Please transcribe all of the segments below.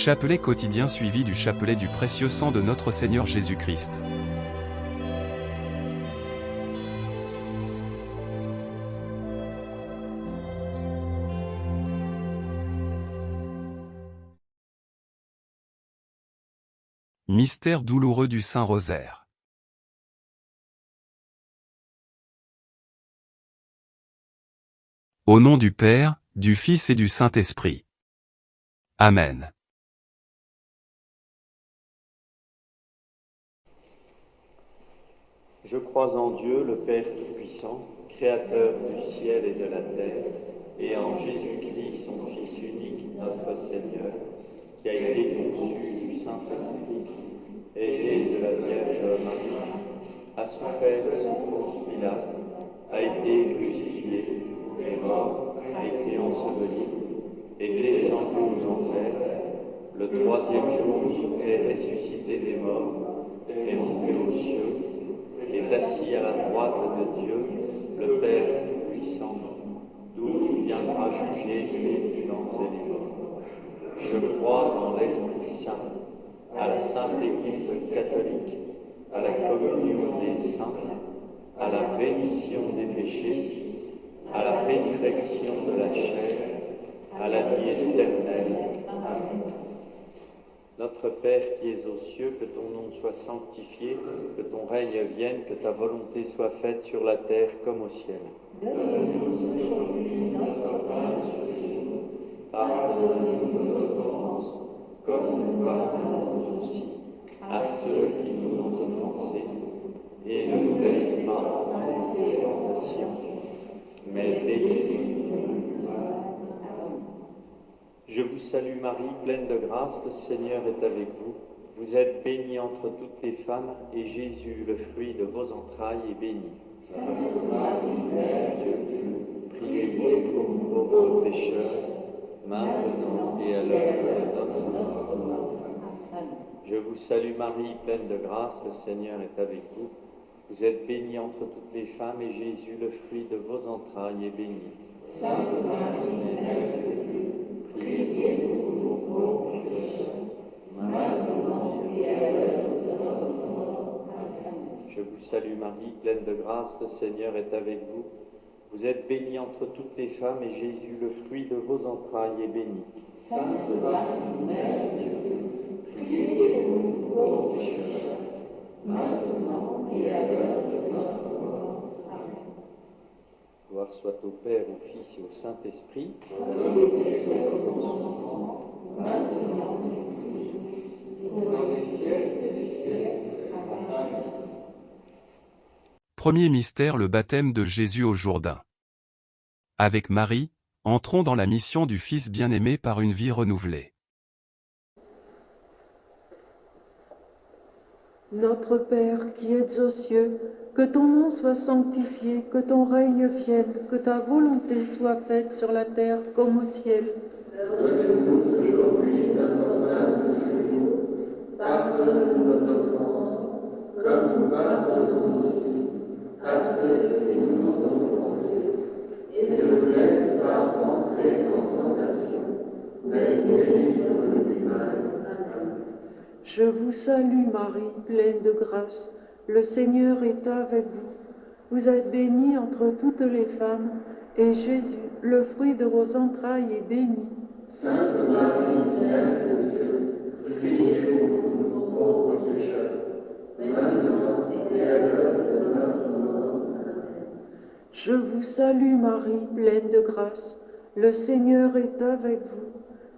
Chapelet quotidien suivi du chapelet du précieux sang de notre Seigneur Jésus-Christ. Mystère douloureux du Saint-Rosaire. Au nom du Père, du Fils et du Saint-Esprit. Amen. Je crois en Dieu, le Père Tout-Puissant, Créateur du ciel et de la terre, et en Jésus-Christ, son Fils unique, notre Seigneur, qui a été conçu du Saint-Esprit, est né de la Vierge Marie, a souffert sous Ponce Pilate, a été crucifié, est mort, a été enseveli, est descendu aux enfers, le troisième jour est ressuscité des morts, est monté aux cieux, est assis à la droite de Dieu, le Père Tout-Puissant, d'où il viendra juger les vivants et les morts. Je crois en l'Esprit Saint, à la Sainte Église catholique, à la communion des saints, à la rémission des péchés, à la résurrection de la chair, à la vie éternelle. Amen. Notre Père qui es aux cieux, que ton nom soit sanctifié, que ton règne vienne, que ta volonté soit faite sur la terre comme au ciel. Donne-nous aujourd'hui notre pain de ce jour. Pardonne-nous nos offenses, comme nous pardonnons aussi à ceux qui nous ont offensés. Et ne nous laisse pas entrer en tentation, mais délivre-nous du mal. Je vous salue Marie, pleine de grâce, le Seigneur est avec vous. Vous êtes bénie entre toutes les femmes, et Jésus, le fruit de vos entrailles, est béni. Sainte Marie, Mère de Dieu, priez pour nous pauvres pécheurs, maintenant et à l'heure de notre mort. Je vous salue Marie, pleine de grâce, le Seigneur est avec vous. Vous êtes bénie entre toutes les femmes, et Jésus, le fruit de vos entrailles, est béni. Sainte Marie, Mère de Dieu, priez pour nous pauvres pécheurs, maintenant et à l'heure de notre mort. Amen. Je vous salue Marie, pleine de grâce, le Seigneur est avec vous. Vous êtes bénie entre toutes les femmes, et Jésus, le fruit de vos entrailles, est béni. Sainte Marie, Mère de Dieu, priez pour nous pauvres pécheurs, maintenant et à l'heure de notre mort. Amen. Gloire soit au Père, au Fils et au Saint-Esprit. Premier mystère, le baptême de Jésus au Jourdain. Avec Marie, entrons dans la mission du Fils bien-aimé par une vie renouvelée. Notre Père qui es aux cieux, que ton nom soit sanctifié, que ton règne vienne, que ta volonté soit faite sur la terre comme au ciel. Donne-nous aujourd'hui notre pain de ce jour. Pardonne-nous nos offenses, comme nous pardonnons aussi à ceux qui nous ont offensés. Et ne nous laisse pas entrer en tentation, mais délivre-nous du mal. Amen. Je vous salue Marie, pleine de grâce. Le Seigneur est avec vous. Vous êtes bénie entre toutes les femmes, et Jésus, le fruit de vos entrailles, est béni. Sainte Marie, Mère de Dieu, priez pour nous pauvres pécheurs, maintenant et à l'heure de notre mort. Amen. Je vous salue Marie, pleine de grâce. Le Seigneur est avec vous.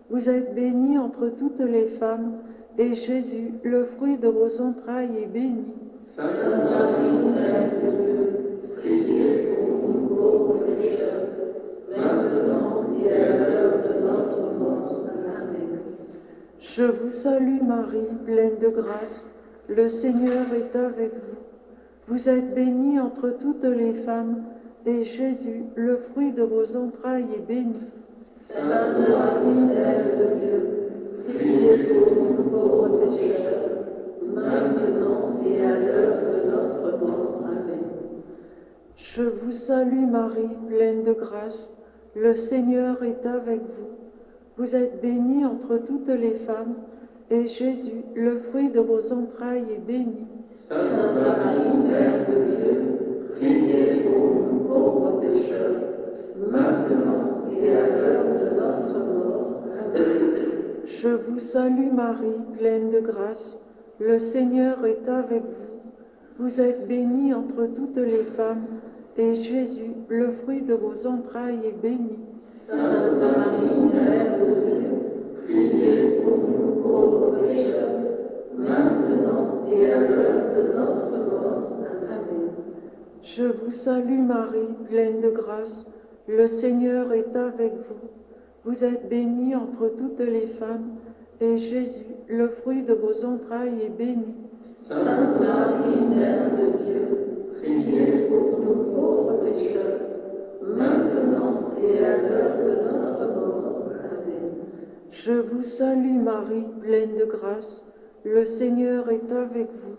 Vous êtes bénie entre toutes les femmes, et Jésus, le fruit de vos entrailles, est béni. Sainte Marie, Mère de Dieu, priez pour nous pauvres pécheurs, maintenant et à l'heure de notre mort. Amen. Je vous salue Marie, pleine de grâce. Le Seigneur est avec vous. Vous êtes bénie entre toutes les femmes, et Jésus, le fruit de vos entrailles, est béni. Sainte Marie, Mère de Dieu, priez pour nous pauvres pécheurs, maintenant et à l'heure de notre mort. Amen. Je vous salue Marie, pleine de grâce. Le Seigneur est avec vous. Vous êtes bénie entre toutes les femmes, et Jésus, le fruit de vos entrailles, est béni. Sainte Marie, Mère de Dieu, priez pour nous pauvres pécheurs, maintenant et à l'heure de notre mort. Amen. Je vous salue Marie, pleine de grâce, le Seigneur est avec vous. Vous êtes bénie entre toutes les femmes, et Jésus, le fruit de vos entrailles, est béni. Sainte Marie, Mère de Dieu, priez pour nous pauvres pécheurs, maintenant et à l'heure de notre mort. Amen. Je vous salue Marie, pleine de grâce, le Seigneur est avec vous. Vous êtes bénie entre toutes les femmes, et Jésus, le fruit de vos entrailles, est béni. Sainte Marie, Mère de Dieu, priez pour nous pauvres pécheurs, maintenant et à l'heure de notre mort. Amen. Je vous salue Marie, pleine de grâce, le Seigneur est avec vous.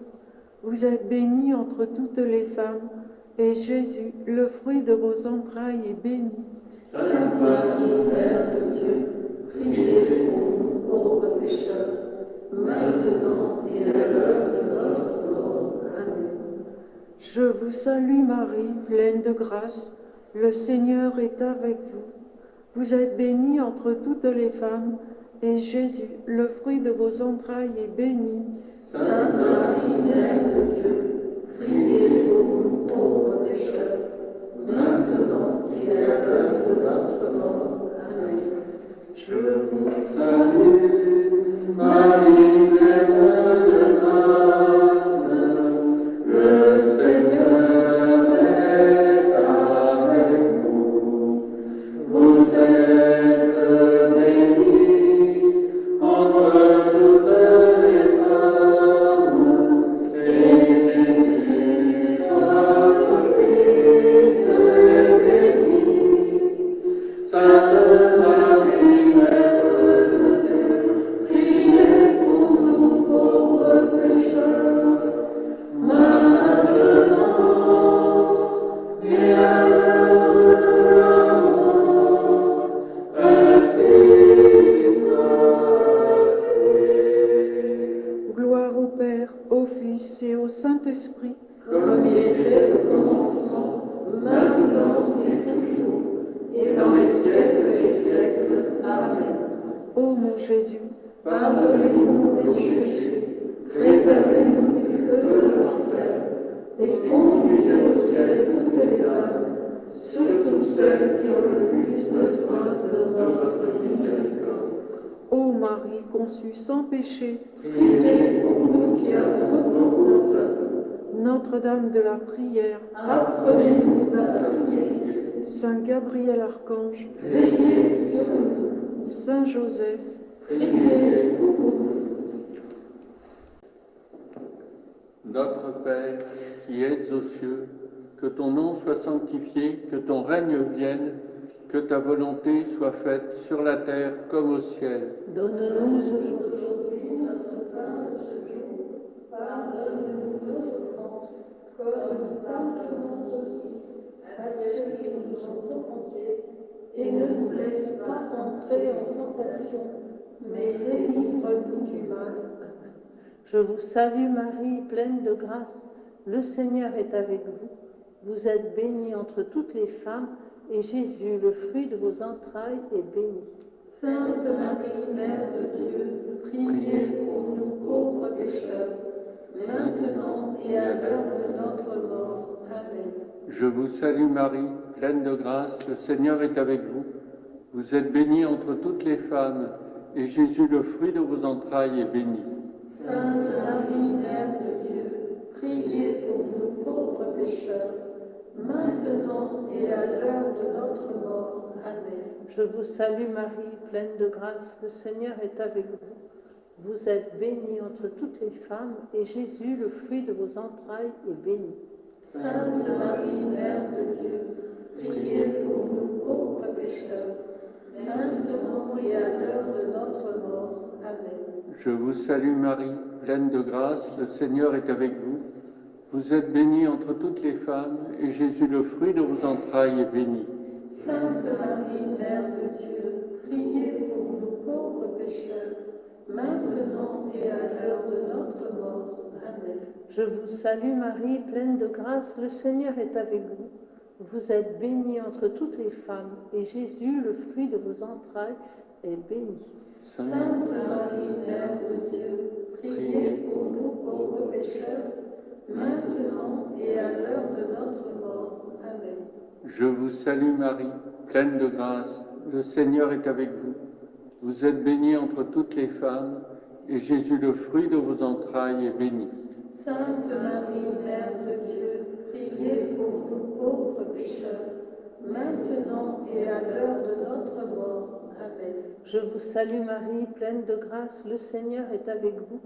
Vous êtes bénie entre toutes les femmes, et Jésus, le fruit de vos entrailles, est béni. Sainte Marie, Mère de Dieu, priez pour nous pauvres pécheurs, maintenant et à l'heure de notre mort. Amen. Je vous salue Marie, pleine de grâce, le Seigneur est avec vous. Vous êtes bénie entre toutes les femmes, et Jésus, le fruit de vos entrailles, est béni. Sainte Marie, Mère de Dieu, priez pour nous pauvres pécheurs, maintenant et à l'heure de notre mort. Amen. Je vous Salue, Marie, pleine de grâce, le Seigneur est avec vous. Vous êtes bénie entre toutes les femmes, et Jésus, votre Fils, est béni. Sainte Marie, Mère de Dieu, priez pour nous pauvres pécheurs, maintenant et à l'heure de la mort. Ainsi soit-il. gloire au Père, au Fils et au Saint-Esprit. Comme il était au commencement, maintenant et toujours, et dans les siècles des siècles. Amen. Ô mon Jésus, Pardonnez-nous nos péchés, préservez-nous du feu de l'enfer, et conduisez au ciel toutes les âmes, surtout celles qui ont le plus besoin de votre miséricorde. ô Marie conçue sans péché, Priez pour nous qui avons recours à toi. Notre-Dame de la prière, Apprenez-nous à prier. Saint Gabriel Archange, Veillez sur nous. Saint Joseph, Priez pour nous. Notre Père, qui êtes aux cieux, que ton nom soit sanctifié, que ton règne vienne, que ta volonté soit faite sur la terre comme au ciel. Donne-nous aujourd'hui notre pain de ce jour. Pardonne-nous nos offenses, comme nous pardonnons aussi à ceux qui nous ont offensés. Et ne nous laisse pas entrer en tentation, mais délivre-nous du mal. Je vous salue Marie, pleine de grâce, le Seigneur est avec vous. Vous êtes bénie entre toutes les femmes, et Jésus, le fruit de vos entrailles, est béni. Sainte Marie, Mère de Dieu, priez pour nous pauvres pécheurs, maintenant et à l'heure de notre mort. Amen. Je vous salue Marie, pleine de grâce, le Seigneur est avec vous. Vous êtes bénie entre toutes les femmes, et Jésus, le fruit de vos entrailles, est béni. Sainte Marie, Mère de Dieu, priez pour nous pauvres pécheurs, maintenant et à l'heure de notre mort. Amen. Je vous salue Marie, pleine de grâce, le Seigneur est avec vous. Vous êtes bénie entre toutes les femmes, et Jésus, le fruit de vos entrailles, est béni. Sainte Marie, Mère de Dieu, priez pour nous pauvres pécheurs, maintenant et à l'heure de notre mort. Amen. Je vous salue Marie, pleine de grâce, le Seigneur est avec vous. Vous êtes bénie entre toutes les femmes, et Jésus, le fruit de vos entrailles, est béni. Sainte Marie, Mère de Dieu, priez pour nous maintenant et à l'heure de notre mort. Amen. Je vous salue Marie, pleine de grâce, le Seigneur est avec vous. Vous êtes bénie entre toutes les femmes, et Jésus, le fruit de vos entrailles, est béni. Sainte Marie, Mère de Dieu, priez pour nous pauvres pécheurs, maintenant et à l'heure de notre mort. Amen. Je vous salue Marie, pleine de grâce, le Seigneur est avec vous. Vous êtes bénie entre toutes les femmes, et Jésus, le fruit de vos entrailles, est béni. Sainte Marie, Mère de Dieu, priez pour nous pauvres pécheurs, maintenant et à l'heure de notre mort. Amen. Je vous salue Marie, pleine de grâce, le Seigneur est avec vous.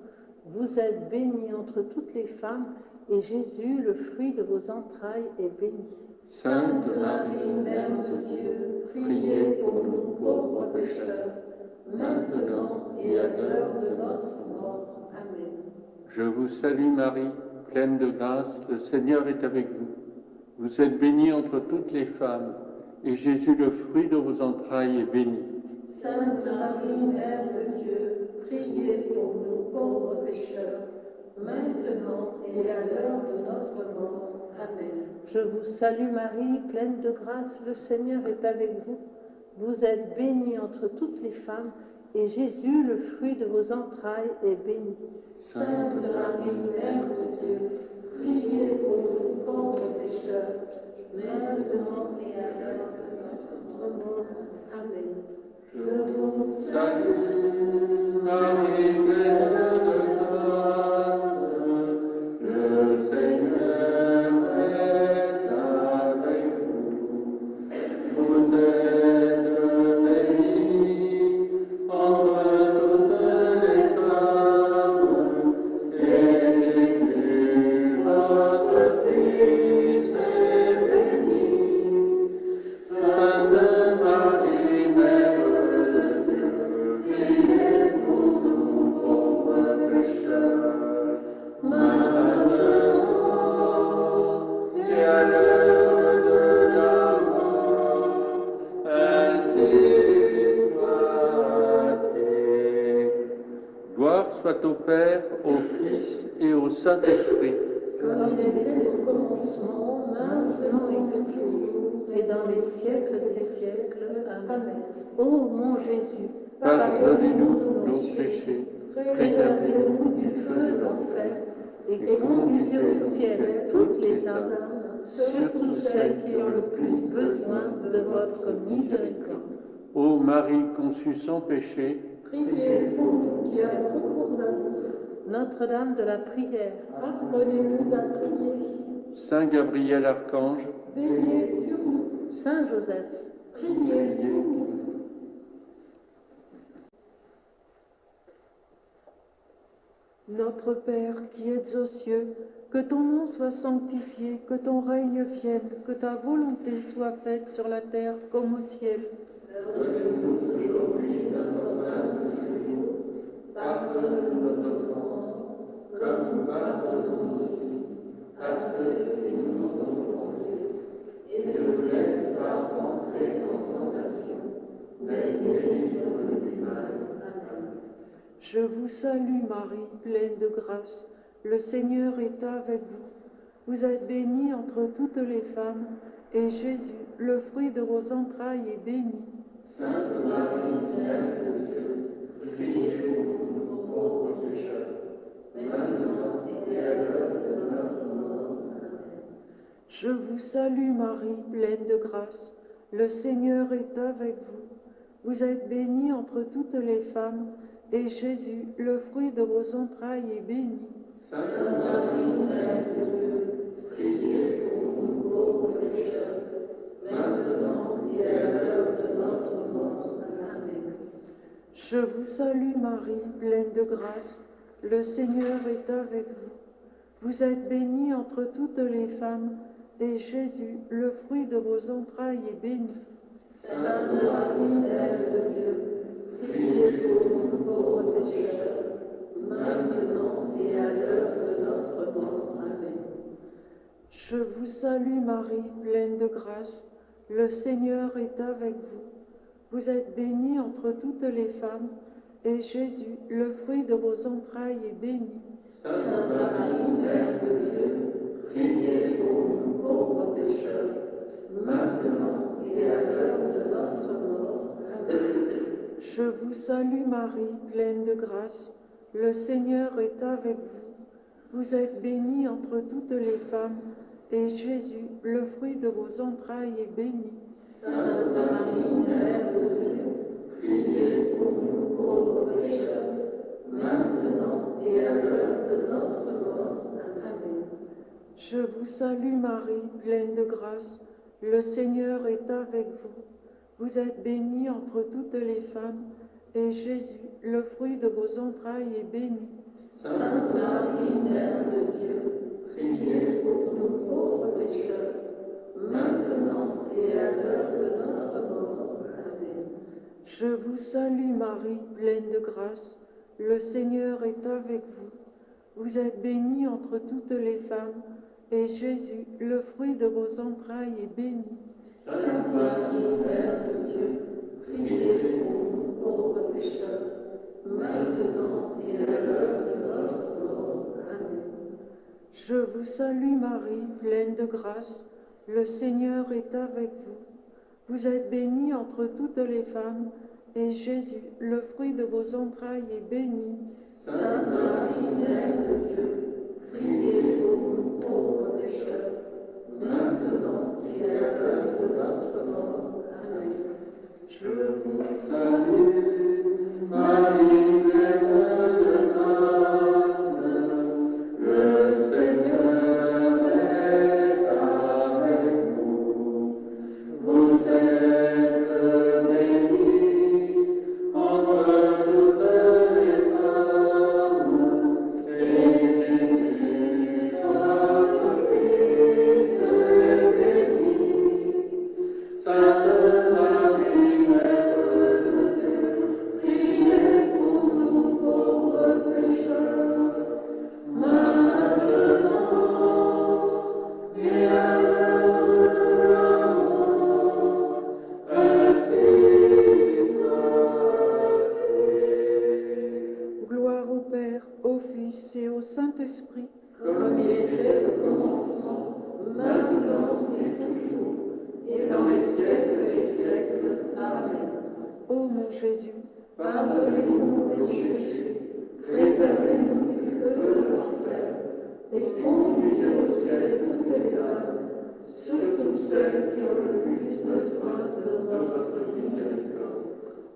Vous êtes bénie entre toutes les femmes, et Jésus, le fruit de vos entrailles, est béni. Sainte Marie, Mère de Dieu, priez pour nous pauvres pécheurs, maintenant et à l'heure de notre mort. Amen. Je vous salue Marie, pleine de grâce, le Seigneur est avec vous. Vous êtes bénie entre toutes les femmes, et Jésus, le fruit de vos entrailles, est béni. Sainte Marie, Mère de Dieu, priez pour nous pauvres pécheurs, maintenant et à l'heure de notre mort. Amen. Je vous salue Marie, pleine de grâce, le Seigneur est avec vous. Vous êtes bénie entre toutes les femmes, et Jésus, le fruit de vos entrailles, est béni. Sainte Marie, Mère de Dieu, priez pour nous pauvres pécheurs, maintenant et à l'heure de notre mort. Amen. Je vous Salut Marie, pleine de grâce, le Seigneur est avec vous. Vous êtes bénie entre toutes les femmes, et Jésus, votre Fils, est béni. Sainte Marie, Mère de Dieu, priez pour nous pauvres pécheurs, maintenant et à l'heure de la mort. Ainsi soit-il. Gloire soit au Père, au Fils et au Saint-Esprit. comme il était au commencement, maintenant et toujours, Et dans les siècles des siècles. Amen. Ô mon Jésus, Pardonnez-nous nos péchés, préservez-nous du feu d'enfer, et conduisez au ciel toutes les âmes, surtout celles qui ont le plus besoin de votre miséricorde. ô Marie conçue sans péché, priez pour nous qui avons recours à vous. Notre-Dame de la prière, Apprenez-nous à prier. Saint Gabriel Archange, Veillez sur nous. Saint Joseph, Priez pour nous. Notre Père qui êtes aux cieux, que ton nom soit sanctifié, que ton règne vienne, que ta volonté soit faite sur la terre comme au ciel. Donne-nous aujourd'hui notre pain de ce jour. Pardonne-nous nos offenses, comme nous pardonnons aussi à ceux qui nous ont offensés. Et ne nous laisse pas entrer en tentation, mais délivre-nous du mal. Amen. Je vous salue Marie, pleine de grâce. Le Seigneur est avec vous. Vous êtes bénie entre toutes les femmes, et Jésus, le fruit de vos entrailles, est béni. Sainte Marie, Mère de Dieu, priez pour nous pauvres pécheurs, maintenant et à l'heure de notre mort. Amen. Je vous salue Marie, pleine de grâce. Le Seigneur est avec vous. Vous êtes bénie entre toutes les femmes, et Jésus, le fruit de vos entrailles, est béni. Sainte Marie, Mère de Dieu, priez pour nous pauvres pécheurs, maintenant et à l'heure de notre mort. Amen. Je vous salue Marie, pleine de grâce. Le Seigneur est avec vous. Vous êtes bénie entre toutes les femmes, et Jésus, le fruit de vos entrailles, est béni. Sainte Marie, Mère de Dieu, priez pour nous pauvres pécheurs, maintenant et à l'heure de notre mort. Amen. Je vous salue Marie, pleine de grâce. Le Seigneur est avec vous. Vous êtes bénie entre toutes les femmes, et Jésus, le fruit de vos entrailles, est béni. Sainte Marie, Mère de Dieu, priez pour nous pauvres pécheurs, maintenant et à l'heure de notre mort. Amen. Je vous salue Marie, pleine de grâce, le Seigneur est avec vous. Vous êtes bénie entre toutes les femmes, et Jésus, le fruit de vos entrailles, est béni. Sainte Marie, Mère de Dieu, priez pour nous pauvres pécheurs, maintenant et à l'heure de notre mort. Amen. Je vous salue Marie, pleine de grâce, le Seigneur est avec vous. Vous êtes bénie entre toutes les femmes, et Jésus, le fruit de vos entrailles, est béni. Sainte Marie, Mère de Dieu, priez pour nous pauvres pécheurs, maintenant et à l'heure de notre mort. Amen. Je vous salue Marie, pleine de grâce, le Seigneur est avec vous. Vous êtes bénie entre toutes les femmes, et Jésus, le fruit de vos entrailles, est béni. Sainte Marie, Mère de Dieu, priez pour nous pauvres pécheurs, maintenant et à l'heure de notre mort. Amen. Je vous salue Marie, pleine de grâce, le Seigneur est avec vous. Vous êtes bénie entre toutes les femmes, et Jésus, le fruit de vos entrailles, est béni. Sainte Marie, Mère de Dieu, priez pour nous pauvres pécheurs, maintenant et à l'heure de notre mort. Amen. Je vous Salue Marie, pleine de grâce, le Seigneur est avec vous. Vous êtes bénie entre toutes les femmes, et Jésus, votre Fils, est béni. Sainte Marie, Mère de Dieu, priez pour nous pauvres pécheurs, maintenant et à l'heure de la mort. Ainsi soit-il. gloire au Père, au Fils et au Saint-Esprit. Comme il était au commencement, maintenant et toujours, et dans les siècles des siècles. Amen. Ô mon Jésus, Pardonnez-nous nos péchés, préservez-nous du feu de l'enfer, et conduisez au ciel toutes les âmes, surtout celles qui ont le plus besoin de votre miséricorde.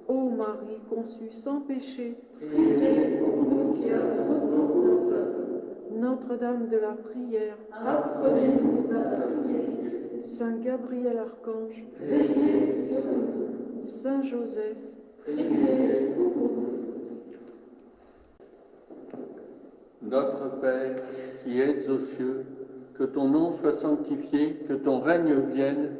ô Marie conçue sans péché, Priez pour nous qui avons recours à toi. Notre-Dame de la prière, Apprenez-nous à prier. Saint Gabriel Archange, Veillez sur nous. Saint Joseph, Priez pour nous. Notre Père, qui êtes aux cieux, que ton nom soit sanctifié, que ton règne vienne,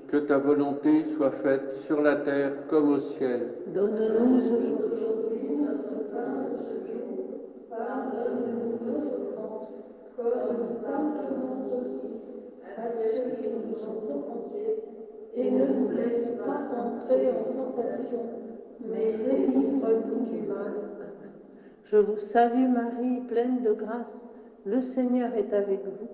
que ta volonté soit faite sur la terre comme au ciel. Donne-nous aujourd'hui Aujourd'hui notre pain de ce jour. Pardonne-nous nos offenses, comme nous pardonnons aussi à ceux qui nous ont offensés. Et ne nous laisse pas entrer en tentation, mais délivre-nous du mal. Je vous salue Marie, pleine de grâce, le Seigneur est avec vous.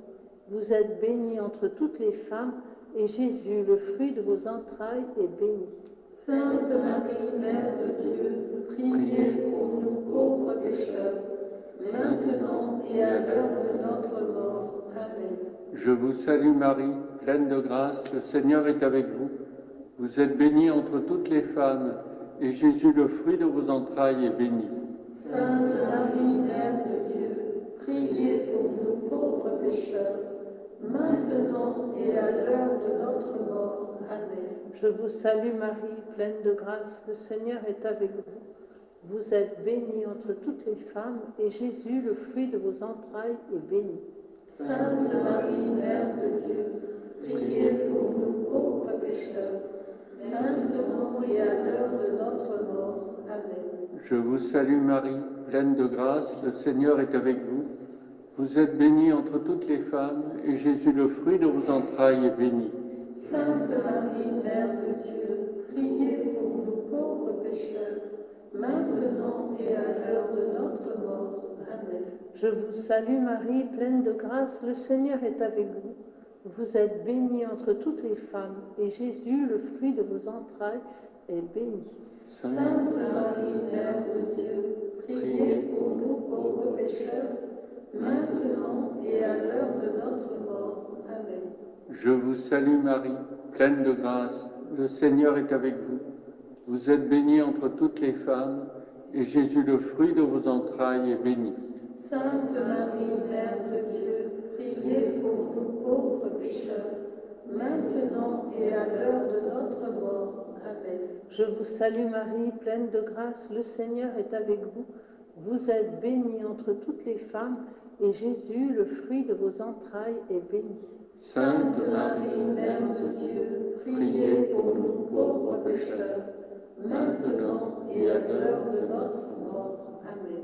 Vous êtes bénie entre toutes les femmes, et Jésus, le fruit de vos entrailles, est béni. Sainte Marie, Mère de Dieu, priez pour nous pauvres pécheurs, maintenant et à l'heure de notre mort. Amen. Je vous salue Marie, pleine de grâce, le Seigneur est avec vous. Vous êtes bénie entre toutes les femmes, et Jésus, le fruit de vos entrailles, est béni. Sainte Marie, Mère de Dieu, priez pour nous pauvres pécheurs, maintenant et à l'heure de notre mort. Amen. Je vous salue Marie, pleine de grâce, le Seigneur est avec vous. Vous êtes bénie entre toutes les femmes, et Jésus, le fruit de vos entrailles, est béni. Sainte Marie, Mère de Dieu, priez pour nous pauvres pécheurs, maintenant et à l'heure de notre mort. Amen. Je vous salue Marie, pleine de grâce, le Seigneur est avec vous. Vous êtes bénie entre toutes les femmes, et Jésus, le fruit de vos entrailles, est béni. Sainte Marie, Mère de Dieu, priez pour nous pauvres pécheurs, maintenant et à l'heure de notre mort. Amen. Je vous salue Marie, pleine de grâce, le Seigneur est avec vous. Vous êtes bénie entre toutes les femmes, et Jésus, le fruit de vos entrailles, est béni. Sainte Marie, Mère de Dieu, priez pour nous pauvres pécheurs, maintenant et à l'heure de notre mort. Amen. Je vous salue Marie, pleine de grâce, le Seigneur est avec vous. Vous êtes bénie entre toutes les femmes, et Jésus, le fruit de vos entrailles, est béni. Sainte Marie, Mère de Dieu, priez pour nous pauvres pécheurs, maintenant et à l'heure de notre mort. Amen. Je vous salue Marie, pleine de grâce, le Seigneur est avec vous. Vous êtes bénie entre toutes les femmes, et Jésus, le fruit de vos entrailles, est béni. Sainte Marie, Mère de Dieu, priez pour nous pauvres pécheurs, maintenant et à l'heure de notre mort. Amen.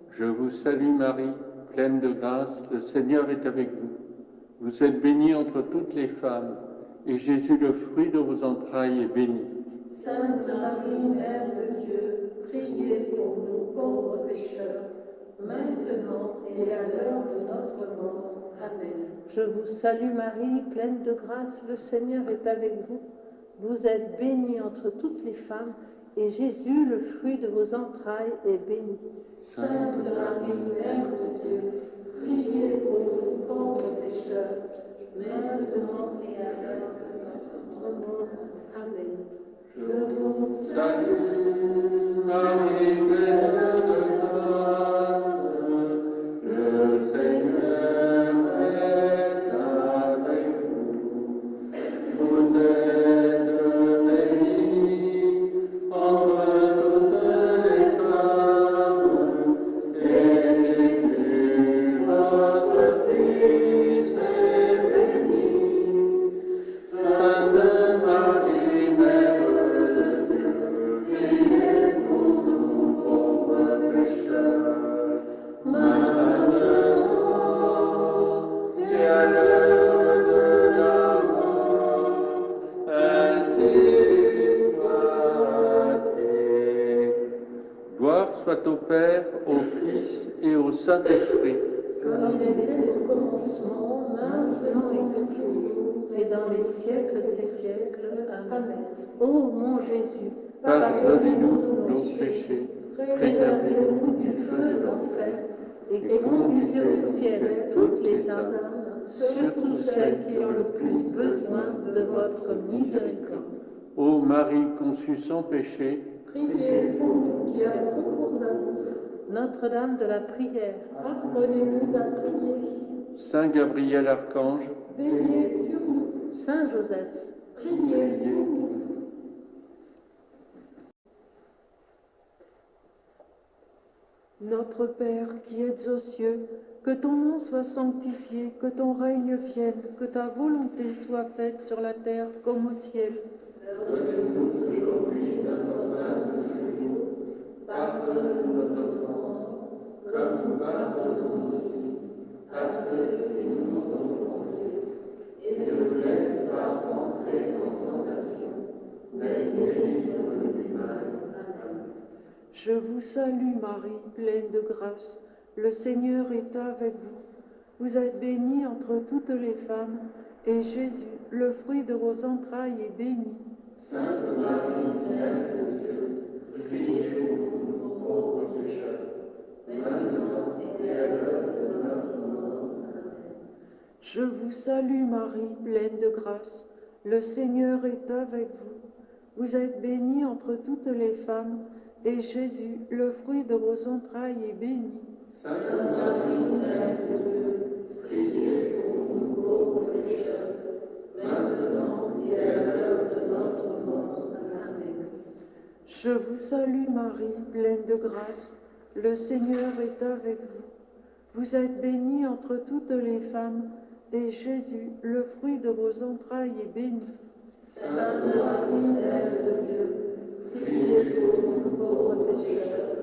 Je vous salue Marie, pleine de grâce, le Seigneur est avec vous. Vous êtes bénie entre toutes les femmes, et Jésus, le fruit de vos entrailles, est béni. Sainte Marie, Mère de Dieu, priez pour nous pauvres pécheurs, maintenant et à l'heure de notre mort. Amen. Je vous salue Marie, pleine de grâce, le Seigneur est avec vous. Vous êtes bénie entre toutes les femmes, et Jésus, le fruit de vos entrailles, est béni. Sainte Marie, Mère de Dieu, priez pour nous pauvres pécheurs, maintenant et à l'heure de notre mort. Amen. Je vous Salut Marie, pleine de grâce, le Seigneur est avec vous. Vous êtes bénie entre toutes les femmes, et Jésus, votre Fils, est béni. Sainte Marie, Mère de Dieu, priez pour nous pauvres pécheurs, maintenant et à l'heure de la mort. Ainsi soit-il. Gloire soit au Père, au Fils et au Saint-Esprit. comme il était au commencement, maintenant et toujours, Et dans les siècles des siècles. Amen. Amen. Ô mon Jésus, Pardonnez-nous nos péchés, préservez-nous du feu de l'enfer, et conduisez au ciel toutes les âmes, surtout celles qui ont le plus besoin de votre miséricorde. ô Marie conçue sans péché, priez pour nous qui avons recours à vous. Notre-Dame de la prière, Apprenez-nous à prier. Saint Gabriel Archange, Veillez sur nous. Saint Joseph, Priez pour nous. Notre Père qui êtes aux cieux, que ton nom soit sanctifié, que ton règne vienne, que ta volonté soit faite sur la terre comme au ciel. Donne-nous aujourd'hui notre pain de ce jour. Pardonne-nous nos offenses, comme nous pardonnons aussi à ceux qui nous ont offensés. Et ne nous laisse pas entrer en tentation, mais délivre-nous du mal. Amen. Je vous salue Marie, pleine de grâce. Le Seigneur est avec vous. Vous êtes bénie entre toutes les femmes, et Jésus, le fruit de vos entrailles, est béni. Sainte Marie, Mère de Dieu, priez pour nous pauvres pécheurs, maintenant et à l'heure de notre mort. Amen. Je vous salue Marie, pleine de grâce. Le Seigneur est avec vous. Vous êtes bénie entre toutes les femmes, et Jésus, le fruit de vos entrailles, est béni. Sainte Marie, Mère de Dieu, priez pour nous pauvres pécheurs, maintenant et à l'heure de notre mort. Amen. Je vous salue Marie, pleine de grâce. Le Seigneur est avec vous. Vous êtes bénie entre toutes les femmes, et Jésus, le fruit de vos entrailles, est béni. Sainte Marie, Mère de Dieu, priez pour nous pauvres pécheurs,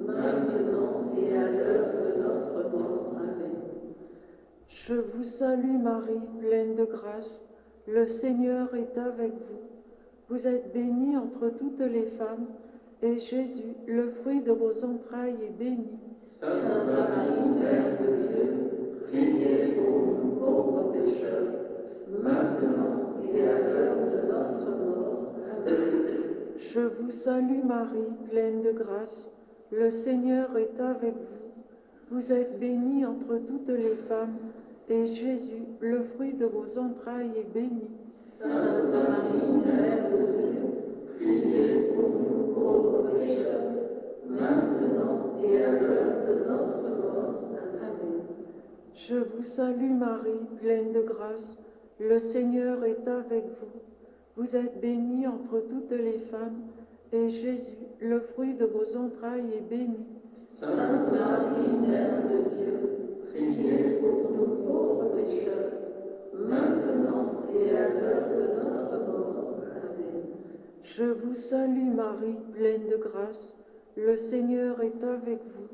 maintenant et à l'heure de notre mort. Amen. Je vous salue Marie, pleine de grâce. Le Seigneur est avec vous. Vous êtes bénie entre toutes les femmes, et Jésus, le fruit de vos entrailles, est béni. Sainte Marie, Mère de Dieu, priez pour nous pauvres pécheurs, maintenant et à l'heure de notre mort. Amen. Je vous salue Marie, pleine de grâce. Le Seigneur est avec vous. Vous êtes bénie entre toutes les femmes, et Jésus, le fruit de vos entrailles, est béni. Sainte Marie, Mère de Dieu, priez pour nous pauvres pécheurs, maintenant et à l'heure de notre mort. Amen. Je vous salue Marie, pleine de grâce. Le Seigneur est avec vous. Vous êtes bénie entre toutes les femmes, et Jésus, le fruit de vos entrailles, est béni. Sainte Marie, Mère de Dieu, priez pour nous pauvres pécheurs, maintenant et à l'heure de notre mort. Amen. Je vous salue Marie, pleine de grâce. Le Seigneur est avec vous.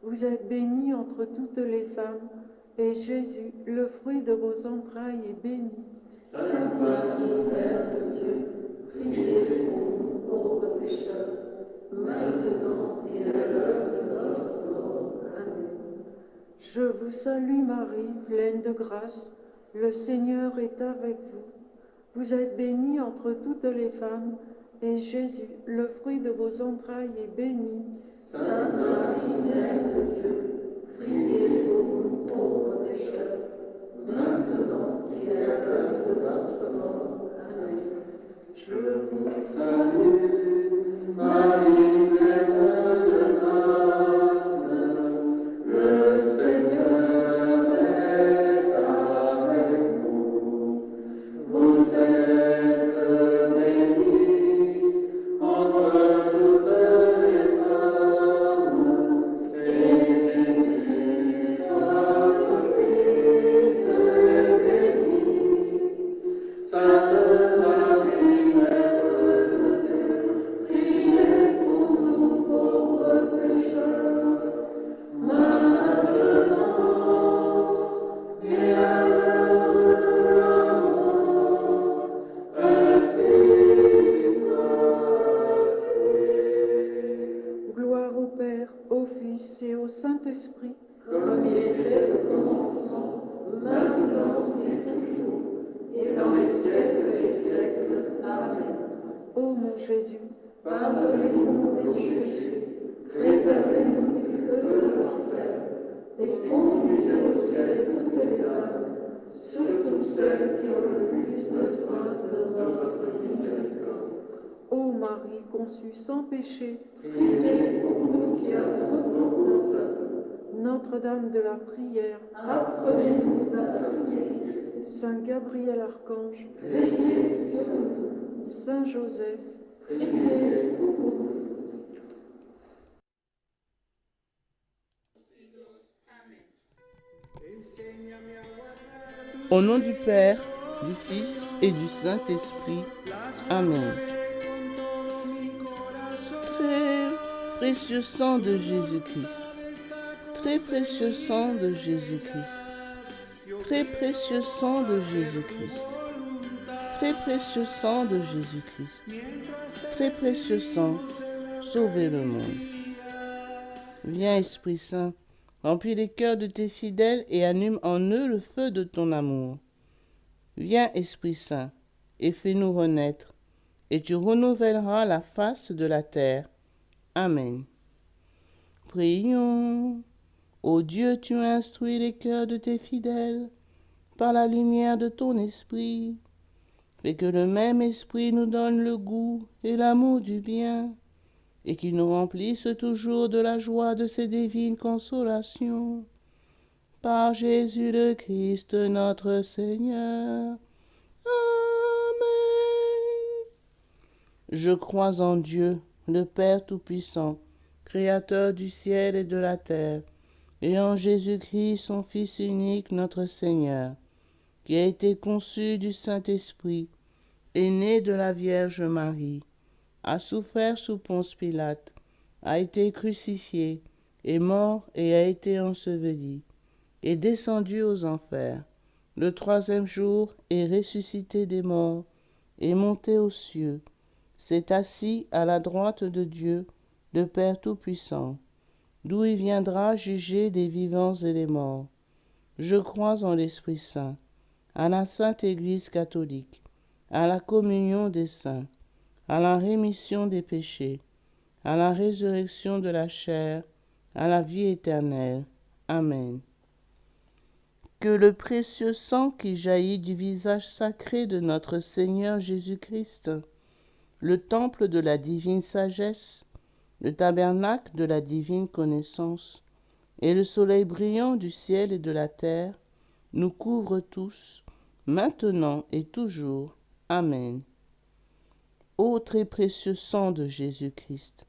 Vous êtes bénie entre toutes les femmes, et Jésus, le fruit de vos entrailles, est béni. Sainte Marie, Mère de Dieu, priez pour nous pauvres pécheurs, maintenant et à l'heure de notre mort. Amen. Je vous salue Marie, pleine de grâce. Le Seigneur est avec vous. Vous êtes bénie entre toutes les femmes, et Jésus, le fruit de vos entrailles, est béni. Sainte Marie, Mère de Dieu, priez pour nous pauvres pécheurs, maintenant et à l'heure de notre mort. Amen. Je vous Salue, Marie, pleine de grâce, le Seigneur est avec vous. Vous êtes bénie entre toutes les femmes, et Jésus, votre Fils, est béni. Sainte Marie, Mère de Dieu, priez pour nous pauvres pécheurs, maintenant et à l'heure de la mort. Ainsi soit-il. gloire au Père, au Fils et au Saint-Esprit. Comme il était au commencement, maintenant et toujours, et dans les siècles des siècles. Amen. Ô mon Jésus, Pardonnez-nous nos péchés, préservez-nous du feu de l'enfer, et conduisez au ciel toutes les âmes, surtout celles qui ont le plus besoin de votre miséricorde. ô Marie conçue sans péché, Priez pour nous qui avons besoin. Notre-Dame de la prière, Apprenez-nous à prier. Saint Gabriel Archange, Veillez sur nous. Saint Joseph, Priez pour nous. Au nom du Père, du Fils et du Saint-Esprit. Amen. Très précieux sang de Jésus-Christ. Très précieux sang de Jésus-Christ. Très précieux sang de Jésus-Christ. Très précieux sang de Jésus-Christ. Très précieux sang, sauvez le monde. Viens, Esprit Saint, remplis les cœurs de tes fidèles et allume en eux le feu de ton amour. Viens, Esprit Saint, et fais-nous renaître, et tu renouvelleras la face de la terre. Amen. Prions. Ô Dieu, tu instruis les cœurs de tes fidèles par la lumière de ton esprit. Fais que le même esprit nous donne le goût et l'amour du bien, et qu'il nous remplisse toujours de la joie de ses divines consolations. Par Jésus le Christ, notre Seigneur. Amen. Je crois en Dieu, le Père Tout-Puissant, Créateur du ciel et de la terre, et en Jésus-Christ, son Fils unique, notre Seigneur, qui a été conçu du Saint-Esprit, est né de la Vierge Marie, a souffert sous Ponce Pilate, a été crucifié, est mort et a été enseveli, est descendu aux enfers. Le troisième jour est ressuscité des morts, est monté aux cieux, s'est assis à la droite de Dieu, le Père Tout-Puissant, d'où il viendra juger les vivants et les morts. Je crois en l'Esprit Saint, à la Sainte Église catholique, à la communion des saints, à la rémission des péchés, à la résurrection de la chair, à la vie éternelle. Amen. Que le précieux sang qui jaillit du visage sacré de notre Seigneur Jésus-Christ, le temple de la divine sagesse, le tabernacle de la divine connaissance, et le soleil brillant du ciel et de la terre, nous couvre tous, maintenant et toujours. Amen. Ô très précieux sang de Jésus-Christ,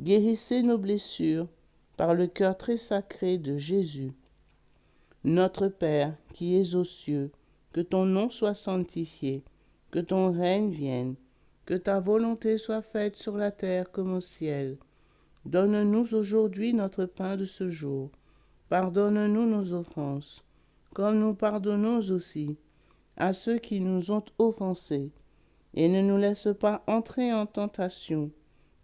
guérissez nos blessures par le cœur très sacré de Jésus. Notre Père, qui es aux cieux, que ton nom soit sanctifié, que ton règne vienne, que ta volonté soit faite sur la terre comme au ciel. Donne-nous aujourd'hui notre pain de ce jour. Pardonne-nous nos offenses, comme nous pardonnons aussi à ceux qui nous ont offensés. Et ne nous laisse pas entrer en tentation,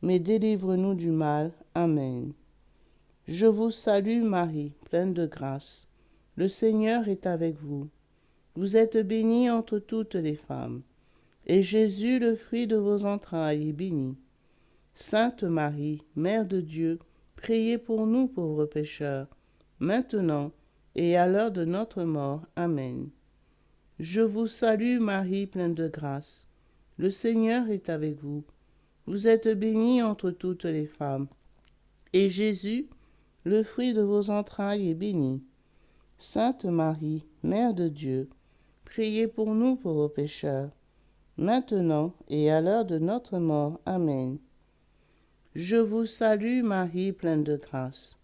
mais délivre-nous du mal. Amen. Je vous salue Marie, pleine de grâce. Le Seigneur est avec vous. Vous êtes bénie entre toutes les femmes, et Jésus, le fruit de vos entrailles, est béni. Sainte Marie, Mère de Dieu, priez pour nous pauvres pécheurs, maintenant et à l'heure de notre mort. Amen. Je vous salue Marie, pleine de grâce. Le Seigneur est avec vous. Vous êtes bénie entre toutes les femmes, et Jésus, le fruit de vos entrailles, est béni. Sainte Marie, Mère de Dieu, priez pour nous pauvres pécheurs, maintenant et à l'heure de notre mort. Amen. Je vous salue Marie, pleine de grâce.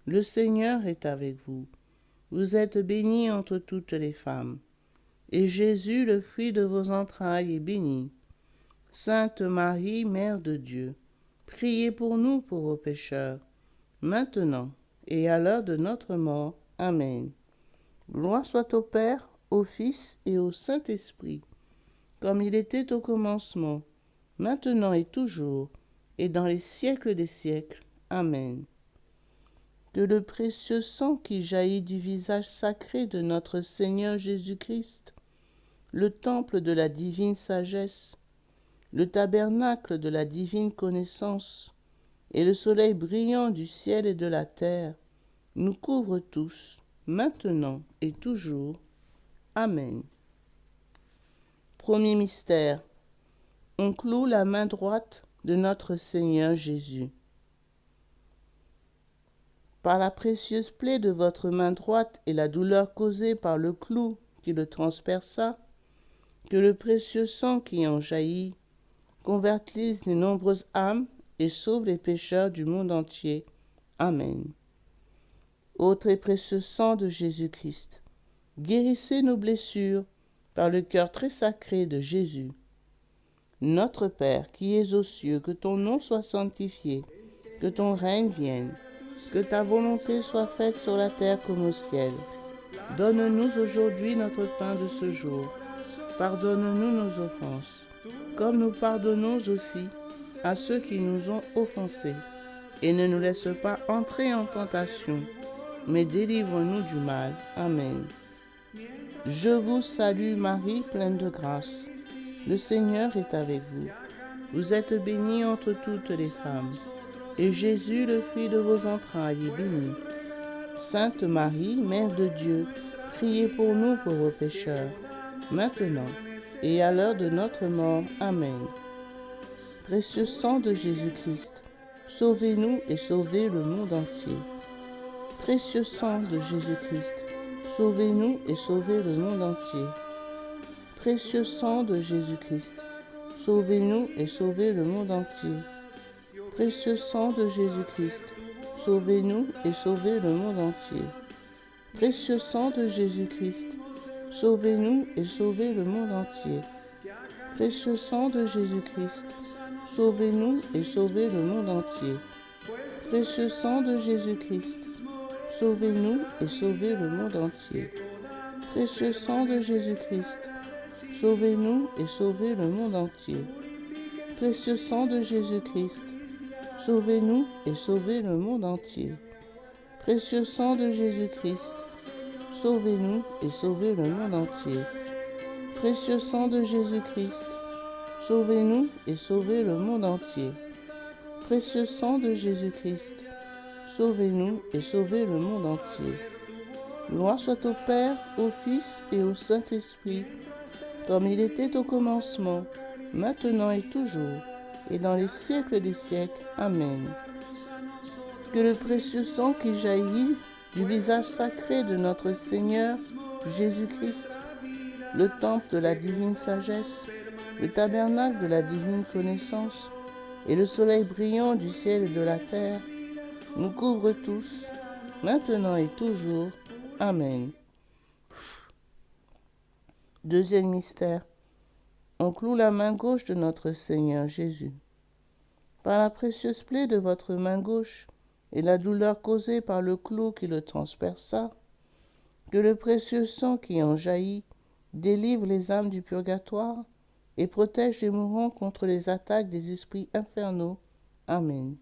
Le Seigneur est avec vous. Vous êtes bénie entre toutes les femmes, et Jésus, le fruit de vos entrailles, est béni. Sainte Marie, Mère de Dieu, priez pour nous pauvres pécheurs, maintenant et à l'heure de notre mort. Amen. Gloire soit au Père, au Fils et au Saint-Esprit, comme il était au commencement, maintenant et toujours, et dans les siècles des siècles. Amen. Que le précieux sang qui jaillit du visage sacré de notre Seigneur Jésus-Christ, le temple de la divine sagesse, le tabernacle de la divine connaissance, et le soleil brillant du ciel et de la terre, nous couvre tous, maintenant et toujours. Amen. Premier mystère. On cloue la main droite de notre Seigneur Jésus. Par la précieuse plaie de votre main droite et la douleur causée par le clou qui le transperça, que le précieux sang qui en jaillit convertisse les nombreuses âmes et sauve les pécheurs du monde entier. Amen. Ô très précieux sang de Jésus-Christ, guérissez nos blessures par le cœur très sacré de Jésus. Notre Père, qui es aux cieux, que ton nom soit sanctifié, que ton règne vienne, que ta volonté soit faite sur la terre comme au ciel. Donne-nous aujourd'hui notre pain de ce jour. Pardonne-nous nos offenses, comme nous pardonnons aussi à ceux qui nous ont offensés. Et ne nous laisse pas entrer en tentation, mais délivre-nous du mal. Amen. Je vous salue Marie, pleine de grâce. Le Seigneur est avec vous. Vous êtes bénie entre toutes les femmes, et Jésus, le fruit de vos entrailles, est béni. Sainte Marie, Mère de Dieu, priez pour nous pauvres pécheurs, maintenant et à l'heure de notre mort. Amen. Précieux sang de Jésus-Christ, sauvez-nous et sauvez le monde entier. Précieux sang de Jésus-Christ, sauvez-nous et sauvez le monde entier. Précieux sang de Jésus-Christ, sauvez-nous et sauvez le monde entier. Précieux sang de Jésus-Christ, sauvez-nous et sauvez le monde entier. Précieux sang de Jésus-Christ, sauvez-nous et sauvez le monde entier. Précieux sang de Jésus-Christ, sauvez-nous et sauvez le monde entier. Précieux sang de Jésus-Christ, sauvez-nous et sauvez le monde entier. Précieux sang de Jésus-Christ, sauvez-nous et sauvez le monde entier. Précieux sang de Jésus-Christ, sauvez-nous et sauvez le monde entier. Précieux sang de Jésus-Christ, sauvez-nous et sauvez le monde entier. Précieux sang de Jésus-Christ, sauvez-nous et sauvez le monde entier. Précieux sang de Jésus-Christ, sauvez-nous et sauvez le monde entier. Gloire soit au Père, au Fils et au Saint-Esprit, comme il était au commencement, maintenant et toujours, et dans les siècles des siècles. Amen. Que le précieux sang qui jaillit du visage sacré de notre Seigneur Jésus-Christ, le temple de la divine sagesse, le tabernacle de la divine connaissance, et le soleil brillant du ciel et de la terre, nous couvre tous, maintenant et toujours. Amen. Deuxième mystère. On cloue la main gauche de notre Seigneur Jésus. Par la précieuse plaie de votre main gauche et la douleur causée par le clou qui le transperça, que le précieux sang qui en jaillit délivre les âmes du purgatoire et protège les mourants contre les attaques des esprits infernaux. Amen.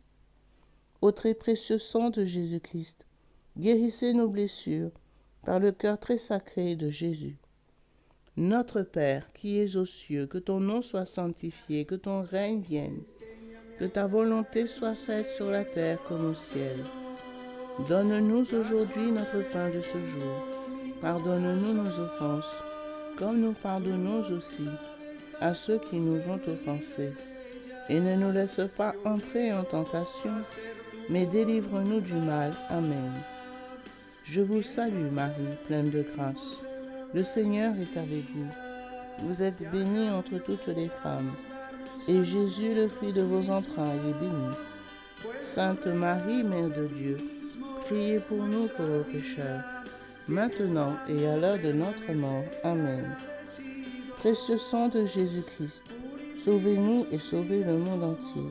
Ô très précieux sang de Jésus-Christ, guérissez nos blessures par le cœur très sacré de Jésus. Notre Père, qui es aux cieux, que ton nom soit sanctifié, que ton règne vienne, que ta volonté soit faite sur la terre comme au ciel. Donne-nous aujourd'hui notre pain de ce jour. Pardonne-nous nos offenses, comme nous pardonnons aussi à ceux qui nous ont offensés. Et ne nous laisse pas entrer en tentation, mais délivre-nous du mal. Amen. Je vous salue Marie, pleine de grâce. Le Seigneur est avec vous. Vous êtes bénie entre toutes les femmes, et Jésus, le fruit de vos entrailles, est béni. Sainte Marie, Mère de Dieu, priez pour nous pauvres pécheurs, maintenant et à l'heure de notre mort. Amen. Précieux sang de Jésus-Christ, sauvez-nous et sauvez le monde entier.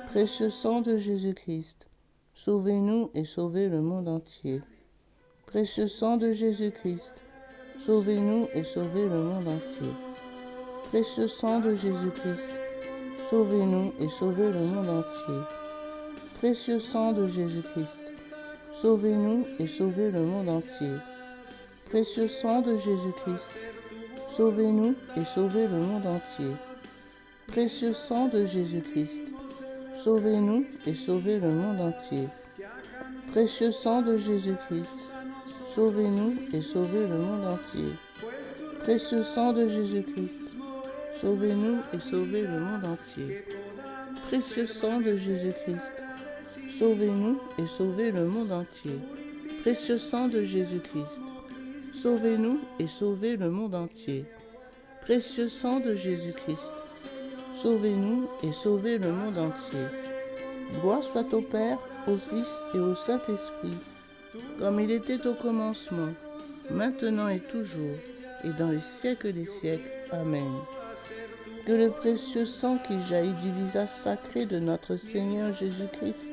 Précieux sang de Jésus-Christ, sauvez-nous et sauvez le monde entier. Précieux sang de Jésus-Christ, sauvez-nous et sauvez le monde entier. Précieux sang de Jésus-Christ, sauvez-nous et sauvez le monde entier. Précieux sang de Jésus-Christ, sauvez-nous et sauvez le monde entier. Précieux sang de Jésus-Christ, sauvez-nous et sauvez le monde entier. Précieux sang de Jésus-Christ, sauvez-nous et sauvez le monde entier. Précieux sang de Jésus-Christ, sauvez-nous et sauvez le monde entier. Précieux sang de Jésus-Christ, sauvez-nous et sauvez le monde entier. Précieux sang de Jésus-Christ, sauvez-nous et sauvez le monde entier. Précieux sang de Jésus-Christ, sauvez-nous et sauvez le monde entier. Précieux sang de Jésus-Christ, sauvez-nous et sauvez le monde entier. Gloire soit au Père, au Fils et au Saint-Esprit, comme il était au commencement, maintenant et toujours, et dans les siècles des siècles. Amen. Que le précieux sang qui jaillit du visage sacré de notre Seigneur Jésus-Christ,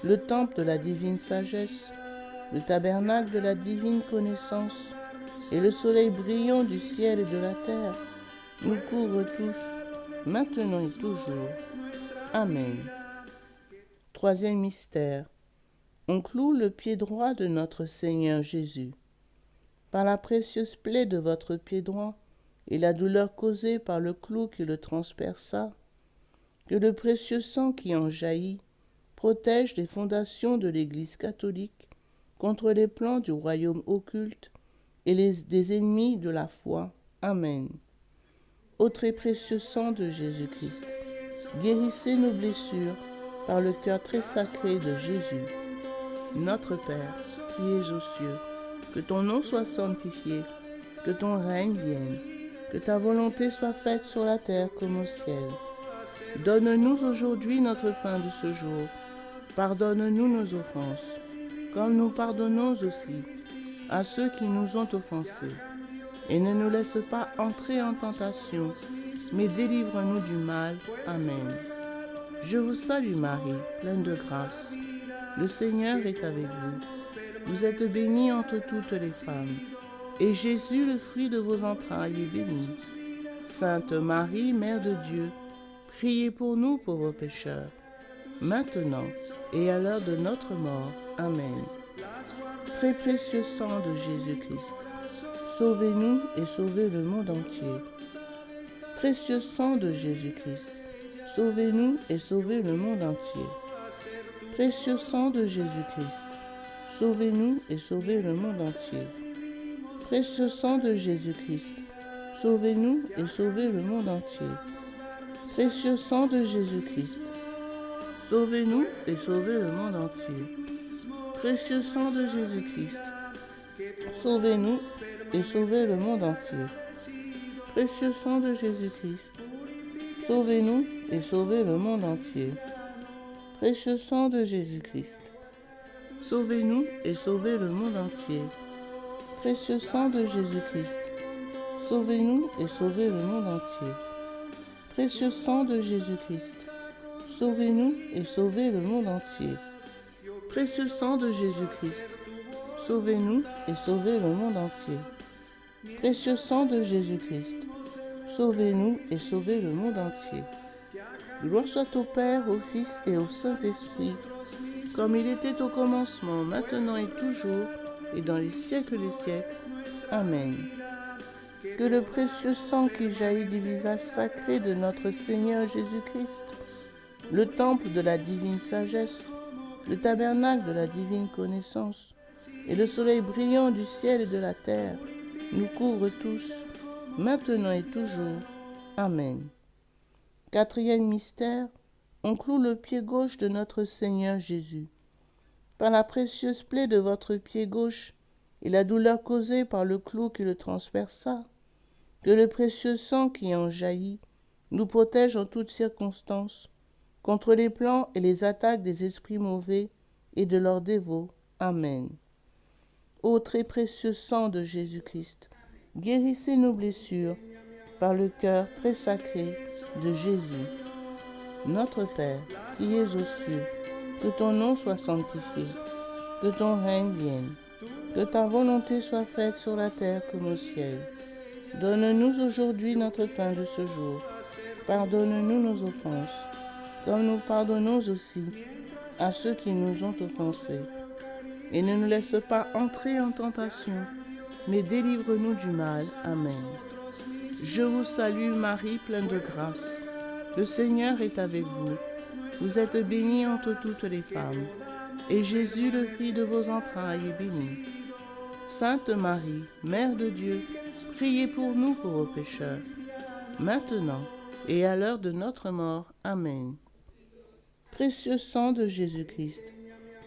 le temple de la divine sagesse, le tabernacle de la divine connaissance, et le soleil brillant du ciel et de la terre, nous couvrent tous, maintenant et toujours. Amen. Troisième mystère. On cloue le pied droit de notre Seigneur Jésus. Par la précieuse plaie de votre pied droit et la douleur causée par le clou qui le transperça, que le précieux sang qui en jaillit protège les fondations de l'Église catholique contre les plans du royaume occulte et des ennemis de la foi. Amen. Ô très précieux sang de Jésus-Christ, guérissez nos blessures par le cœur très sacré de Jésus. Notre Père, qui es aux cieux, que ton nom soit sanctifié, que ton règne vienne, que ta volonté soit faite sur la terre comme au ciel. Donne-nous aujourd'hui notre pain de ce jour. Pardonne-nous nos offenses, comme nous pardonnons aussi à ceux qui nous ont offensés. Et ne nous laisse pas entrer en tentation, mais délivre-nous du mal. Amen. Je vous salue Marie, pleine de grâce. Le Seigneur est avec vous. Vous êtes bénie entre toutes les femmes, et Jésus, le fruit de vos entrailles, est béni. Sainte Marie, Mère de Dieu, priez pour nous pauvres pécheurs, maintenant et à l'heure de notre mort. Amen. Très précieux sang de Jésus-Christ, sauvez-nous et sauvez le monde entier. Précieux sang de Jésus-Christ, sauvez-nous et sauvez le monde entier. Précieux sang de Jésus-Christ, sauvez-nous et sauvez le monde entier. Précieux sang de Jésus-Christ, sauvez-nous et sauvez le monde entier. Précieux sang de Jésus-Christ, sauvez-nous et sauvez le monde entier. Précieux sang de Jésus-Christ, sauvez-nous et sauvez le monde entier. Précieux sang de Jésus-Christ, sauvez-nous et sauvez le monde entier. Précieux sang de Jésus-Christ, sauvez-nous et sauvez le monde entier. Précieux sang de Jésus-Christ, sauvez-nous et sauvez le monde entier. Précieux sang de Jésus-Christ, sauvez-nous et sauvez le monde entier. Précieux sang de Jésus-Christ, sauvez-nous et sauvez le monde entier. Précieux sang de Jésus-Christ, sauvez-nous et sauvez le monde entier. Gloire soit au Père, au Fils et au Saint-Esprit, comme il était au commencement, maintenant et toujours, et dans les siècles des siècles. Amen. Que le précieux sang qui jaillit du visage sacré de notre Seigneur Jésus-Christ, le temple de la divine sagesse, le tabernacle de la divine connaissance, et le soleil brillant du ciel et de la terre, nous couvre tous, maintenant et toujours. Amen. Quatrième mystère, on cloue le pied gauche de notre Seigneur Jésus. Par la précieuse plaie de votre pied gauche et la douleur causée par le clou qui le transperça, que le précieux sang qui en jaillit nous protège en toutes circonstances contre les plans et les attaques des esprits mauvais et de leurs dévots. Amen. Ô très précieux sang de Jésus-Christ, guérissez nos blessures par le cœur très sacré de Jésus. Notre Père, qui es aux cieux, que ton nom soit sanctifié, que ton règne vienne, que ta volonté soit faite sur la terre comme au ciel. Donne-nous aujourd'hui notre pain de ce jour. Pardonne-nous nos offenses, comme nous pardonnons aussi à ceux qui nous ont offensés. Et ne nous laisse pas entrer en tentation, mais délivre-nous du mal. Amen. Je vous salue Marie, pleine de grâce. Le Seigneur est avec vous. Vous êtes bénie entre toutes les femmes, et Jésus, le fruit de vos entrailles, est béni. Sainte Marie, Mère de Dieu, priez pour nous pauvres pécheurs, maintenant et à l'heure de notre mort. Amen. Précieux sang de Jésus-Christ,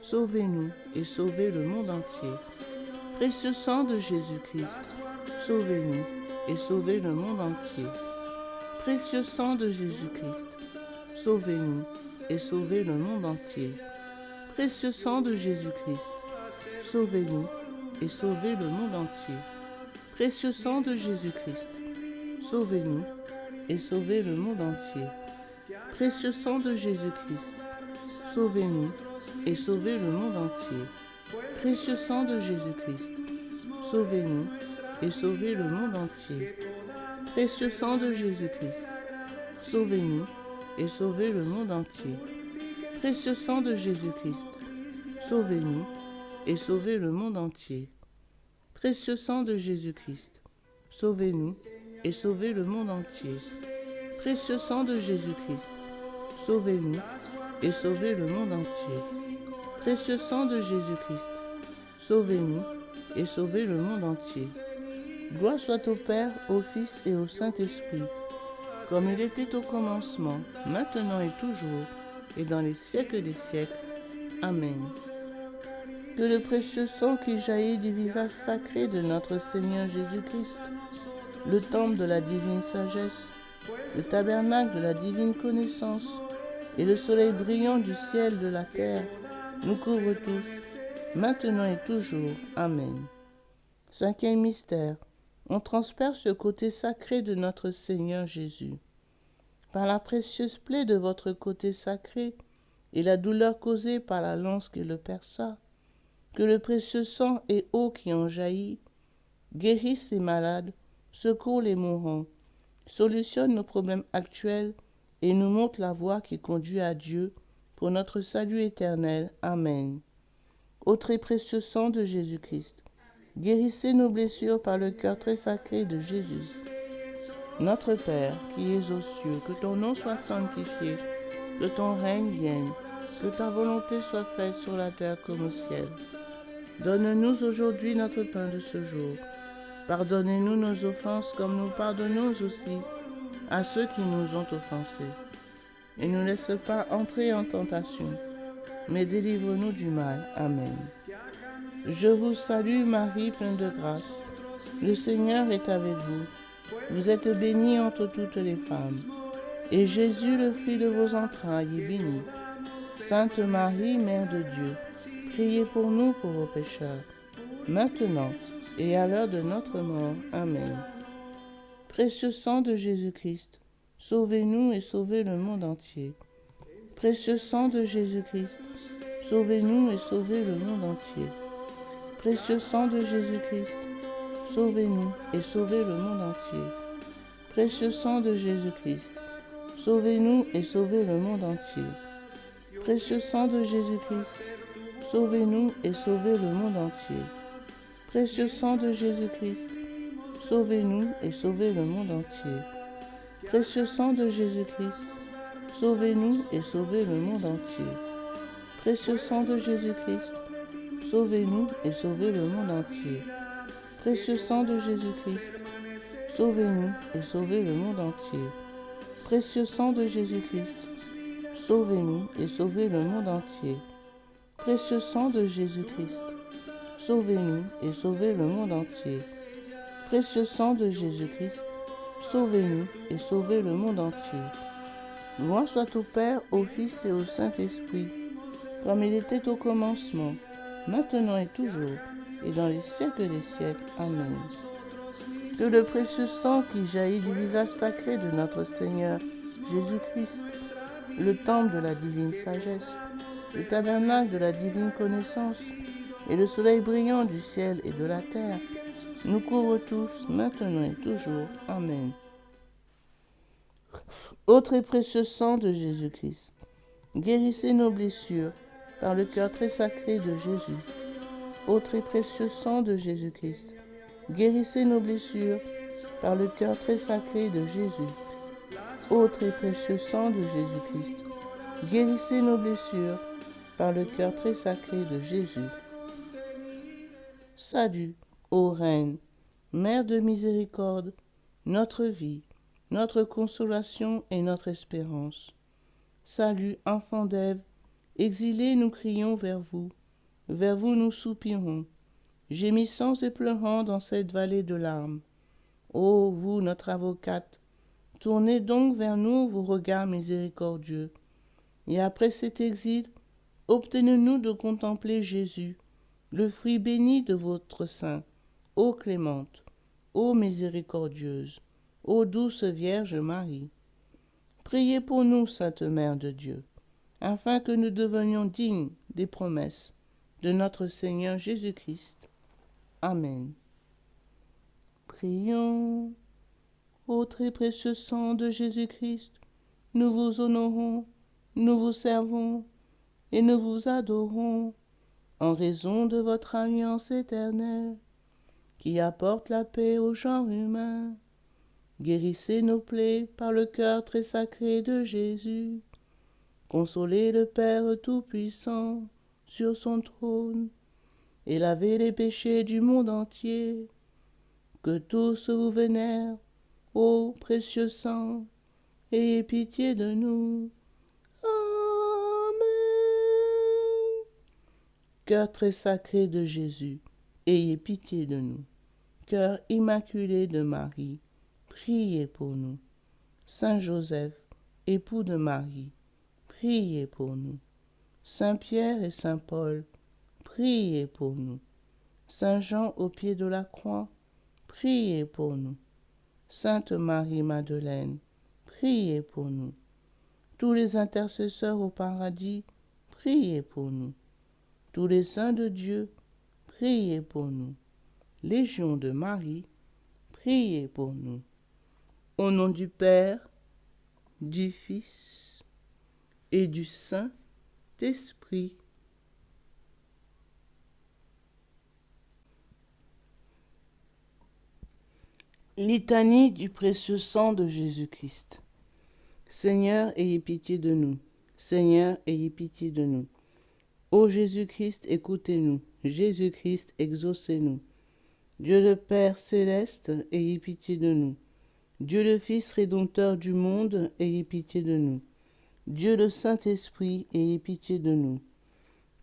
sauvez-nous et sauvez le monde entier. Précieux sang de Jésus-Christ, sauvez-nous et sauvez le monde entier. Précieux sang de Jésus-Christ, sauvez-nous et sauvez le monde entier. Précieux sang de Jésus-Christ, sauvez-nous et sauvez le monde entier. Précieux sang de Jésus-Christ, sauvez-nous et sauvez le monde entier. Précieux sang de Jésus-Christ, sauvez-nous et sauvez le monde entier. Précieux sang de Jésus-Christ, sauvez-nous et sauvez le monde entier. Précieux sang de Jésus-Christ, sauvez-nous et sauvez le monde entier. Précieux sang de Jésus-Christ, sauvez-nous et sauvez le monde entier. Précieux sang de Jésus-Christ, sauvez-nous et sauvez le monde entier. Précieux sang de Jésus-Christ, sauvez-nous et sauvez le monde entier. Précieux sang de Jésus-Christ, sauvez-nous et sauvez le monde entier. Gloire soit au Père, au Fils et au Saint-Esprit, comme il était au commencement, maintenant et toujours, et dans les siècles des siècles. Amen. Que le précieux sang qui jaillit du visage sacré de notre Seigneur Jésus-Christ, le temple de la divine sagesse, le tabernacle de la divine connaissance, et le soleil brillant du ciel et de la terre, nous couvre tous, maintenant et toujours. Amen. Cinquième mystère, on transperce le côté sacré de notre Seigneur Jésus. Par la précieuse plaie de votre côté sacré et la douleur causée par la lance qui le perça, que le précieux sang et eau qui en jaillit guérissent les malades, secourent les mourants, solutionnent nos problèmes actuels et nous montre la voie qui conduit à Dieu pour notre salut éternel. Amen. Ô très précieux sang de Jésus-Christ, guérissez nos blessures par le cœur très sacré de Jésus. Notre Père, qui es aux cieux, que ton nom soit sanctifié, que ton règne vienne, que ta volonté soit faite sur la terre comme au ciel. Donne-nous aujourd'hui notre pain de ce jour. Pardonnez-nous nos offenses comme nous pardonnons aussi à ceux qui nous ont offensés. Et ne nous laisse pas entrer en tentation, mais délivre-nous du mal. Amen. Je vous salue Marie, pleine de grâce. Le Seigneur est avec vous. Vous êtes bénie entre toutes les femmes. Et Jésus, le fruit de vos entrailles, est béni. Sainte Marie, Mère de Dieu, priez pour nous pauvres pécheurs, maintenant et à l'heure de notre mort. Amen. Précieux sang de Jésus-Christ, sauvez-nous et sauvez le monde entier. Précieux sang de Jésus-Christ, sauvez-nous et sauvez le monde entier. Précieux sang de Jésus-Christ, sauvez-nous et sauvez le monde entier. Précieux sang de Jésus-Christ, sauvez-nous et sauvez le monde entier. Précieux sang de Jésus-Christ, sauvez-nous et sauvez le monde entier. Précieux sang de Jésus-Christ, sauvez-nous et sauvez le monde entier. Précieux sang de Jésus-Christ, sauvez-nous et sauvez le monde entier. Précieux sang de Jésus-Christ, sauvez-nous et sauvez le monde entier. Précieux sang de Jésus-Christ, sauvez-nous et sauvez le monde entier. Précieux sang de Jésus-Christ, sauvez-nous et sauvez le monde entier. Précieux sang de Jésus-Christ, sauvez-nous et sauvez le monde entier. Précieux sang de Jésus-Christ, sauvez-nous et sauvez le monde entier. Gloire soit au Père, au Fils et au Saint-Esprit, comme il était au commencement, maintenant et toujours, et dans les siècles des siècles. Amen. Que le précieux sang qui jaillit du visage sacré de notre Seigneur Jésus-Christ, le temple de la divine sagesse, le tabernacle de la divine connaissance, et le soleil brillant du ciel et de la terre, nous courent tous, maintenant et toujours. Amen. Ô très précieux sang de Jésus-Christ, guérissez nos blessures par le cœur très sacré de Jésus. Ô très précieux sang de Jésus-Christ, guérissez nos blessures par le cœur très sacré de Jésus. Ô très précieux sang de Jésus-Christ, guérissez nos blessures par le cœur très sacré de Jésus. Salut, ô Reine, Mère de miséricorde, notre vie, notre consolation et notre espérance. Salut, enfant d'Ève, exilés nous crions vers vous nous soupirons, gémissant et pleurant dans cette vallée de larmes. Ô vous, notre avocate, tournez donc vers nous vos regards miséricordieux, et après cet exil, obtenez-nous de contempler Jésus, le fruit béni de votre sein, ô clémente, ô miséricordieuse, ô douce Vierge Marie. Priez pour nous, Sainte Mère de Dieu, afin que nous devenions dignes des promesses de notre Seigneur Jésus-Christ. Amen. Prions. Ô très précieux sang de Jésus-Christ, nous vous honorons, nous vous servons et nous vous adorons en raison de votre alliance éternelle qui apporte la paix au genre humain. Guérissez nos plaies par le cœur très sacré de Jésus. Consolez le Père Tout-Puissant sur son trône et lavez les péchés du monde entier. Que tous vous vénèrent, ô précieux sang, ayez pitié de nous. Amen. Cœur très sacré de Jésus, ayez pitié de nous. Cœur immaculé de Marie, priez pour nous. Saint Joseph, époux de Marie, priez pour nous. Saint Pierre et Saint Paul, priez pour nous. Saint Jean au pied de la croix, priez pour nous. Sainte Marie-Madeleine, priez pour nous. Tous les intercesseurs au paradis, priez pour nous. Tous les saints de Dieu, priez pour nous. Légion de Marie, priez pour nous. Au nom du Père, du Fils et du Saint-Esprit. Litanie du précieux sang de Jésus-Christ. Seigneur, ayez pitié de nous. Seigneur, ayez pitié de nous. Ô Jésus-Christ, écoutez-nous. Jésus-Christ, exaucez-nous. Dieu le Père céleste, ayez pitié de nous. Dieu le Fils rédempteur du monde, ayez pitié de nous. Dieu le Saint-Esprit, ayez pitié de nous.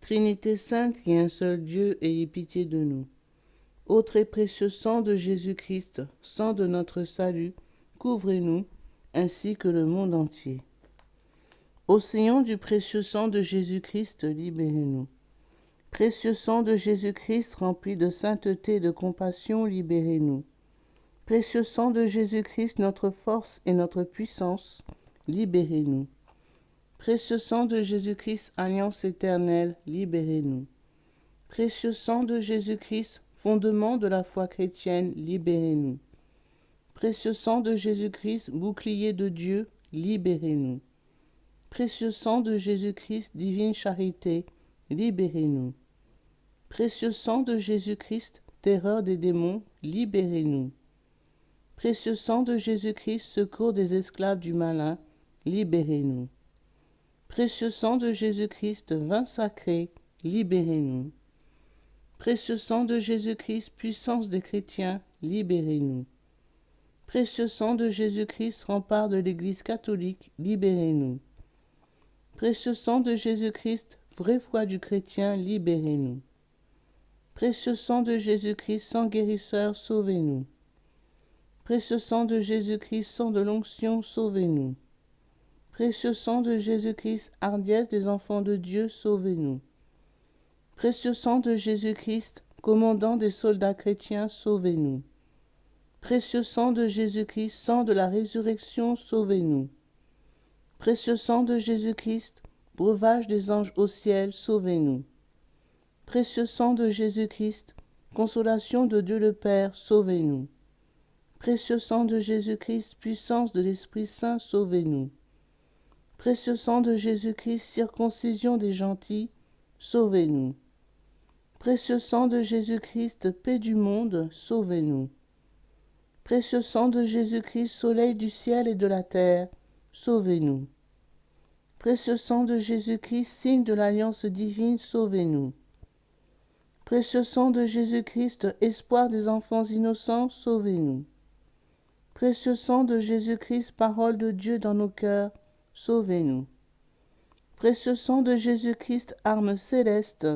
Trinité sainte et un seul Dieu, ayez pitié de nous. Ô très précieux sang de Jésus-Christ, sang de notre salut, couvrez-nous, ainsi que le monde entier. Océan du précieux sang de Jésus-Christ, libérez-nous. Précieux sang de Jésus-Christ, rempli de sainteté et de compassion, libérez-nous. Précieux sang de Jésus-Christ, notre force et notre puissance, libérez-nous. Précieux sang de Jésus-Christ, alliance éternelle, libérez-nous. Précieux sang de Jésus-Christ, fondement de la foi chrétienne, libérez-nous. Précieux sang de Jésus-Christ, bouclier de Dieu, libérez-nous. Précieux sang de Jésus-Christ, divine charité, libérez-nous. Précieux sang de Jésus-Christ, terreur des démons, libérez-nous. Précieux sang de Jésus-Christ, secours des esclaves du malin, libérez-nous. Précieux sang de Jésus-Christ, vin sacré, libérez-nous. Précieux sang de Jésus-Christ, puissance des chrétiens, libérez-nous. Précieux sang de Jésus-Christ, rempart de l'Église catholique, libérez-nous. Précieux sang de Jésus-Christ, vraie foi du chrétien, libérez-nous. Précieux sang de Jésus-Christ, sang guérisseur, sauvez-nous. Précieux sang de Jésus-Christ, sang de l'onction, sauvez-nous. Précieux sang de Jésus-Christ, hardiesse des enfants de Dieu, sauvez-nous. Précieux sang de Jésus-Christ, commandant des soldats chrétiens, sauvez-nous. Précieux sang de Jésus-Christ, sang de la résurrection, sauvez-nous. Précieux sang de Jésus-Christ, breuvage des anges au ciel, sauvez-nous. Précieux sang de Jésus-Christ, consolation de Dieu le Père, sauvez-nous. Précieux sang de Jésus-Christ, puissance de l'Esprit Saint, sauvez-nous. Précieux sang de Jésus-Christ, circoncision des gentils, sauvez-nous. Précieux sang de Jésus-Christ, paix du monde, sauvez-nous. Précieux sang de Jésus-Christ, soleil du ciel et de la terre, sauvez-nous. Précieux sang de Jésus-Christ, signe de l'alliance divine, sauvez-nous. Précieux sang de Jésus-Christ, espoir des enfants innocents, sauvez-nous. Précieux sang de Jésus-Christ, parole de Dieu dans nos cœurs, sauvez-nous. Précieux sang de Jésus-Christ, arme céleste,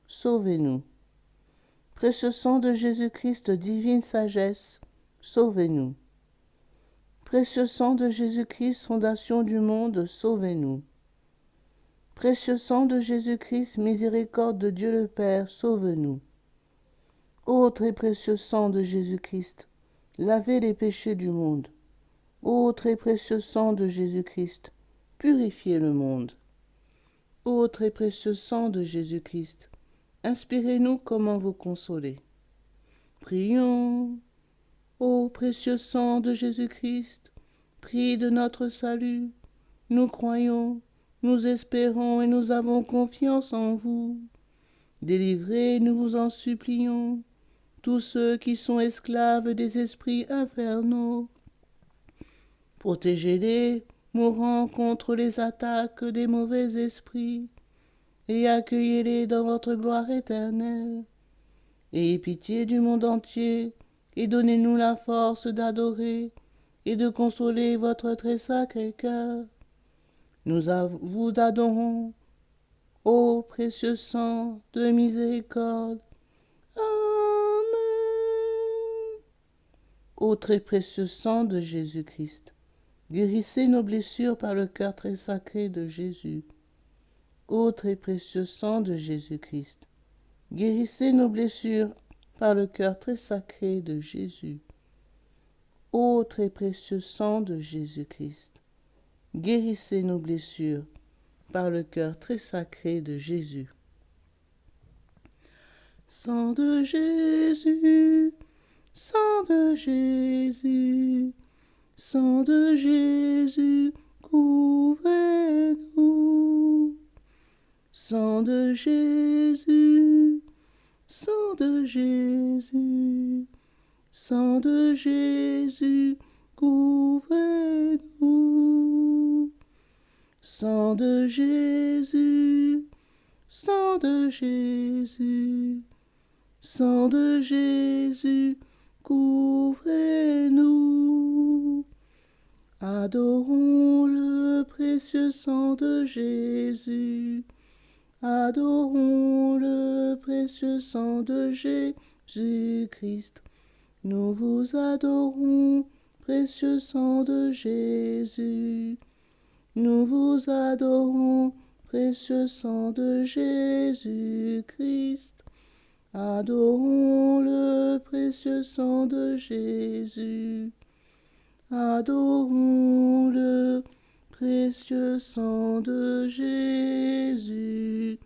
sauvez-nous. Précieux sang de Jésus-Christ, divine sagesse, sauvez-nous. Précieux sang de Jésus-Christ, fondation du monde, sauvez-nous. Précieux sang de Jésus-Christ, miséricorde de Dieu le Père, sauve-nous. Ô très précieux sang de Jésus-Christ, lavez les péchés du monde. Ô très précieux sang de Jésus-Christ, purifiez le monde. Ô très précieux sang de Jésus-Christ, inspirez-nous comment vous consoler. Prions. Ô précieux sang de Jésus-Christ, prix de notre salut, nous croyons, nous espérons et nous avons confiance en vous. Délivrez, nous vous en supplions, tous ceux qui sont esclaves des esprits infernaux. Protégez-les, mourant contre les attaques des mauvais esprits, et accueillez-les dans votre gloire éternelle. Ayez pitié du monde entier, et donnez-nous la force d'adorer et de consoler votre très sacré cœur. Nous vous adorons, ô précieux sang de miséricorde. Amen. Ô très précieux sang de Jésus-Christ, guérissez nos blessures par le cœur très sacré de Jésus. Ô très précieux sang de Jésus-Christ, guérissez nos blessures par le cœur très sacré de Jésus. Ô très précieux sang de Jésus-Christ, guérissez nos blessures par le cœur très sacré de Jésus. Sang de Jésus, sang de Jésus, sang de Jésus, couvrez-nous. Sang de Jésus, sang de Jésus, sang de Jésus, couvrez-nous. Sang de Jésus, sang de Jésus, sang de Jésus, couvrez-nous. Adorons le précieux sang de Jésus. Adorons le précieux sang de Jésus-Christ. Nous vous adorons, précieux sang de Jésus. Nous vous adorons, précieux sang de Jésus-Christ. Adorons le précieux sang de Jésus. Adorons le précieux sang de Jésus-Christ.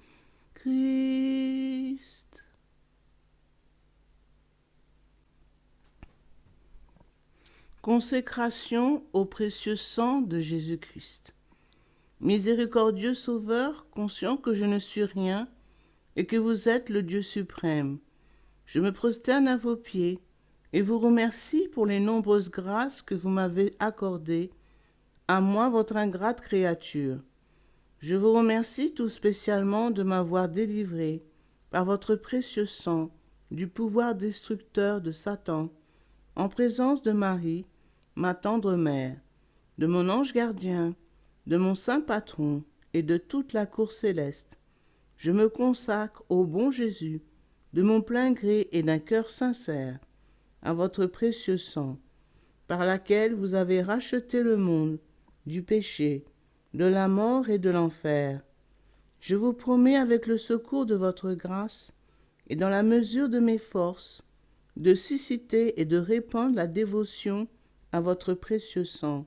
Consécration au précieux sang de Jésus-Christ. Miséricordieux Sauveur, conscient que je ne suis rien et que vous êtes le Dieu suprême, je me prosterne à vos pieds et vous remercie pour les nombreuses grâces que vous m'avez accordées, à moi votre ingrate créature. Je vous remercie tout spécialement de m'avoir délivré, par votre précieux sang, du pouvoir destructeur de Satan, en présence de Marie, ma tendre mère, de mon ange gardien, de mon saint patron et de toute la cour céleste. Je me consacre au bon Jésus, de mon plein gré et d'un cœur sincère, à votre précieux sang, par laquelle vous avez racheté le monde du péché, de la mort et de l'enfer. Je vous promets avec le secours de votre grâce et dans la mesure de mes forces, de susciter et de répandre la dévotion à votre précieux sang,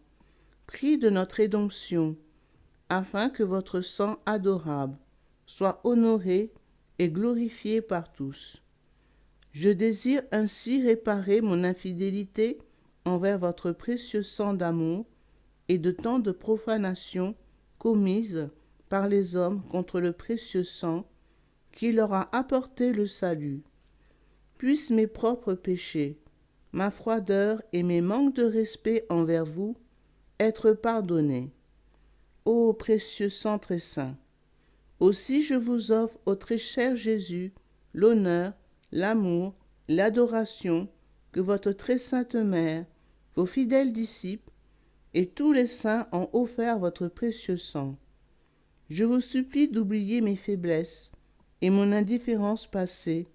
prix de notre rédemption, afin que votre sang adorable soit honoré et glorifié par tous. Je désire ainsi réparer mon infidélité envers votre précieux sang d'amour et de tant de profanations commises par les hommes contre le précieux sang qui leur a apporté le salut. Puissent mes propres péchés, ma froideur et mes manques de respect envers vous être pardonnés. Ô précieux sang très saint, aussi je vous offre au très cher Jésus l'honneur, l'amour, l'adoration que votre très sainte mère, vos fidèles disciples et tous les saints ont offert votre précieux sang. Je vous supplie d'oublier mes faiblesses et mon indifférence passée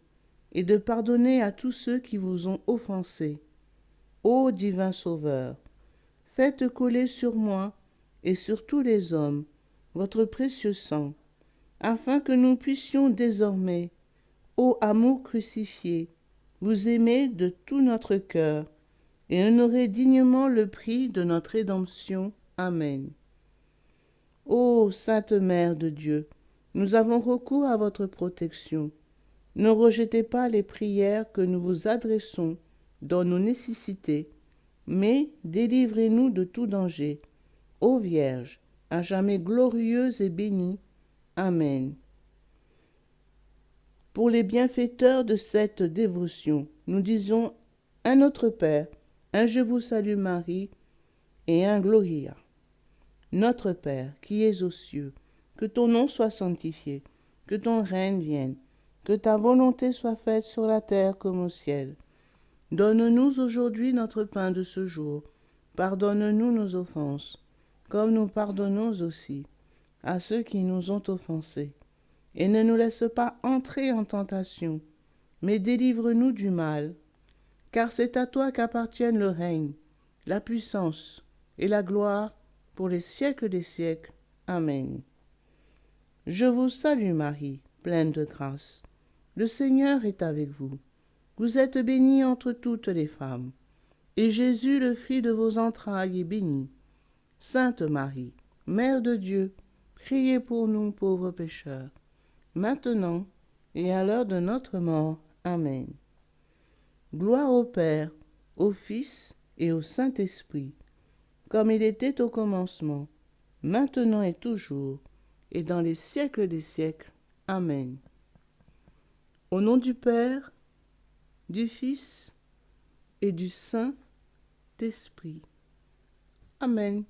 et de pardonner à tous ceux qui vous ont offensé. Ô divin Sauveur, faites couler sur moi et sur tous les hommes votre précieux sang, afin que nous puissions désormais, ô amour crucifié, vous aimer de tout notre cœur et honorer dignement le prix de notre rédemption. Amen. Ô Sainte Mère de Dieu, nous avons recours à votre protection. Ne rejetez pas les prières que nous vous adressons dans nos nécessités, mais délivrez-nous de tout danger. Ô Vierge, à jamais glorieuse et bénie. Amen. Pour les bienfaiteurs de cette dévotion, nous disons un Notre Père, un Je vous salue Marie et un Gloria. Notre Père, qui es aux cieux, que ton nom soit sanctifié, que ton règne vienne, que ta volonté soit faite sur la terre comme au ciel. Donne-nous aujourd'hui notre pain de ce jour. Pardonne-nous nos offenses, comme nous pardonnons aussi à ceux qui nous ont offensés. Et ne nous laisse pas entrer en tentation, mais délivre-nous du mal. Car c'est à toi qu'appartiennent le règne, la puissance et la gloire pour les siècles des siècles. Amen. Je vous salue Marie, pleine de grâce. Le Seigneur est avec vous. Vous êtes bénie entre toutes les femmes, et Jésus, le fruit de vos entrailles, est béni. Sainte Marie, Mère de Dieu, priez pour nous pauvres pécheurs, maintenant et à l'heure de notre mort. Amen. Gloire au Père, au Fils et au Saint-Esprit, comme il était au commencement, maintenant et toujours, et dans les siècles des siècles. Amen. Au nom du Père, du Fils et du Saint-Esprit. Amen.